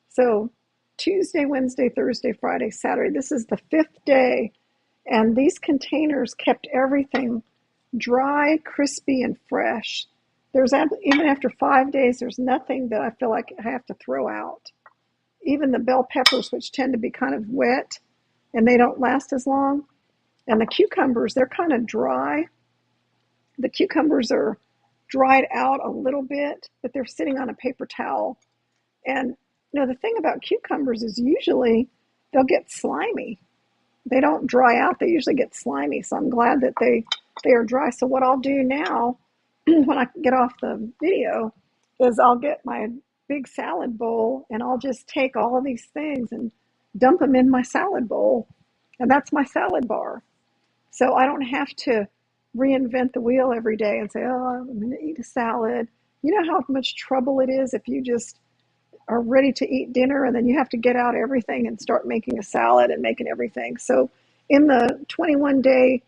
So Tuesday, Wednesday, Thursday, Friday, Saturday. This is the 5th day. And these containers kept everything dry, crispy, and fresh. Even after 5 days, there's nothing that I feel like I have to throw out. Even the bell peppers, which tend to be kind of wet and they don't last as long. And the cucumbers, they're kind of dry. The cucumbers are dried out a little bit, but they're sitting on a paper towel. And the thing about cucumbers is usually they'll get slimy. They don't dry out. They usually get slimy. So I'm glad that they are dry. So what I'll do now when I get off the video is I'll get my big salad bowl and I'll just take all of these things and dump them in my salad bowl. And that's my salad bar. So I don't have to reinvent the wheel every day and say, oh, I'm going to eat a salad. You know how much trouble it is if you just are ready to eat dinner and then you have to get out everything and start making a salad and making everything. So in the 21-day,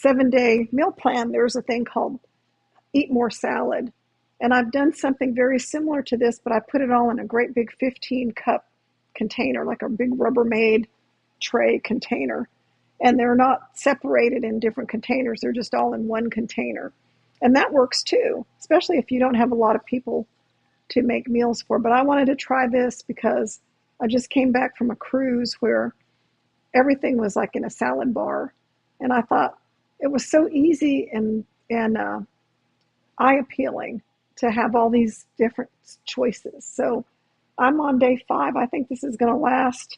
7-day meal plan, there's a thing called Eat More Salad. And I've done something very similar to this, but I put it all in a great big 15-cup container, like a big Rubbermaid tray container. And they're not separated in different containers. They're just all in one container. And that works too, especially if you don't have a lot of people to make meals for. But I wanted to try this because I just came back from a cruise where everything was like in a salad bar. And I thought it was so easy and eye appealing to have all these different choices. So I'm on day 5. I think this is going to last.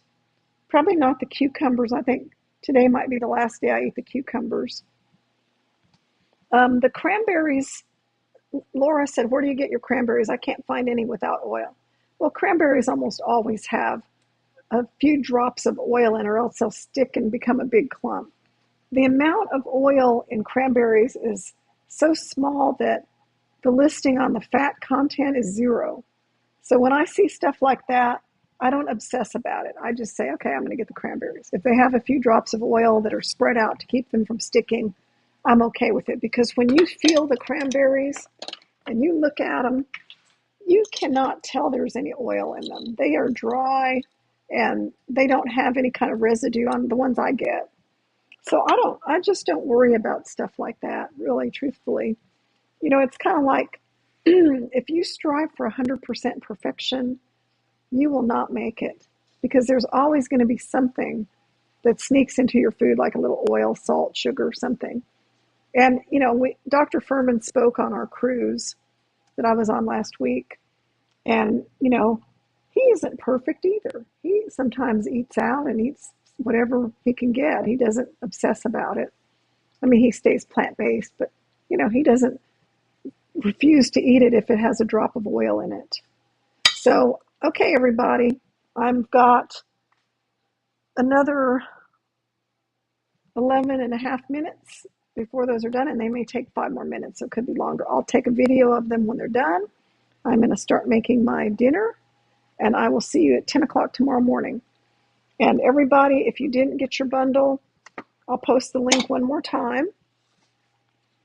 Probably not the cucumbers. I think today might be the last day I eat the cucumbers. The cranberries, Laura said, where do you get your cranberries? I can't find any without oil. Well, cranberries almost always have a few drops of oil in, or else they'll stick and become a big clump. The amount of oil in cranberries is so small that the listing on the fat content is 0. So when I see stuff like that, I don't obsess about it. I just say, okay, I'm going to get the cranberries. If they have a few drops of oil that are spread out to keep them from sticking, I'm okay with it. Because when you feel the cranberries and you look at them, you cannot tell there's any oil in them. They are dry and they don't have any kind of residue on the ones I get. So I just don't worry about stuff like that, really, truthfully. It's kind of like if you strive for 100% perfection, you will not make it, because there's always going to be something that sneaks into your food, like a little oil, salt, sugar, something. And, Dr. Furman spoke on our cruise that I was on last week. And, he isn't perfect either. He sometimes eats out and eats whatever he can get. He doesn't obsess about it. I mean, he stays plant-based, but, he doesn't refuse to eat it if it has a drop of oil in it. So, okay, everybody, I've got another 11 and a half minutes before those are done, and they may take 5 more minutes, so it could be longer. I'll take a video of them when they're done. I'm going to start making my dinner, and I will see you at 10 o'clock tomorrow morning. And everybody, if you didn't get your bundle, I'll post the link one more time.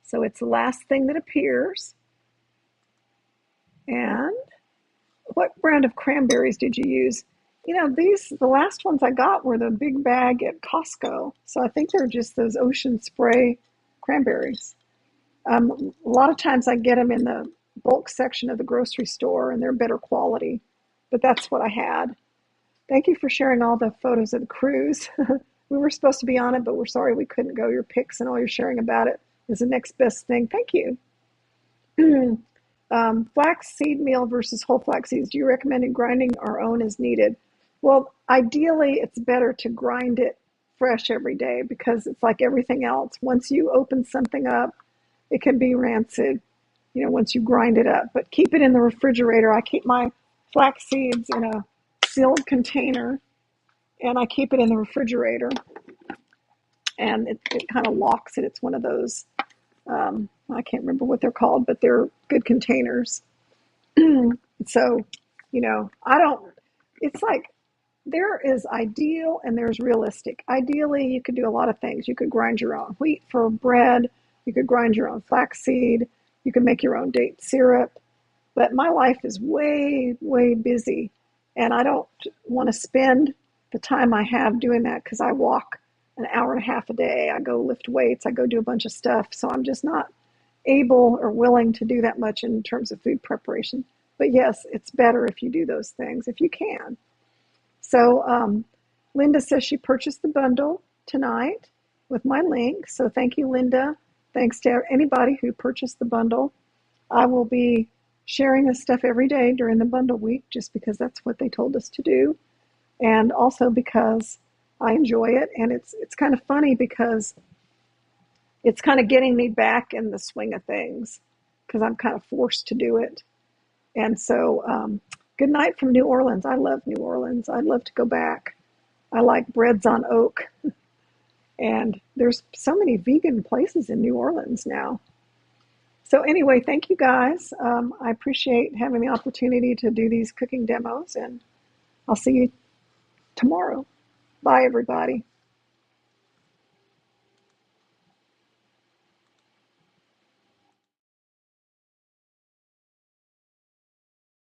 So it's the last thing that appears. And what brand of cranberries did you use? The last ones I got were the big bag at Costco. So I think they're just those ocean spray cranberries. A lot of times I get them in the bulk section of the grocery store, and they're better quality. But that's what I had. Thank you for sharing all the photos of the cruise. We were supposed to be on it, but we're sorry we couldn't go. Your pics and all your sharing about it is the next best thing. Thank you. Flax seed meal versus whole flax seeds. Do you recommend grinding our own as needed? Well, ideally, it's better to grind it fresh every day, because it's like everything else. Once you open something up, it can be rancid, once you grind it up. But keep it in the refrigerator. I keep my flax seeds in a sealed container, and I keep it in the refrigerator, and it kind of locks it. It's one of those, I can't remember what they're called, but they're good containers. So, it's like there is ideal and there's realistic. Ideally, you could do a lot of things. You could grind your own wheat for bread. You could grind your own flaxseed. You can make your own date syrup. But my life is way, way busy, and I don't want to spend the time I have doing that, because I walk an hour and a half a day. I go lift weights. I go do a bunch of stuff. So I'm just not able or willing to do that much in terms of food preparation. But yes, it's better if you do those things, if you can. So Linda says she purchased the bundle tonight with my link. So thank you, Linda. Thanks to anybody who purchased the bundle. I will be sharing this stuff every day during the bundle week just because that's what they told us to do, and also because I enjoy it. And it's kind of funny because it's kind of getting me back in the swing of things because I'm kind of forced to do it. And so, good night from New Orleans. I love New Orleans. I'd love to go back. I like breads on oak, and there's so many vegan places in New Orleans now. So anyway, thank you guys. I appreciate having the opportunity to do these cooking demos, and I'll see you tomorrow. Bye, everybody.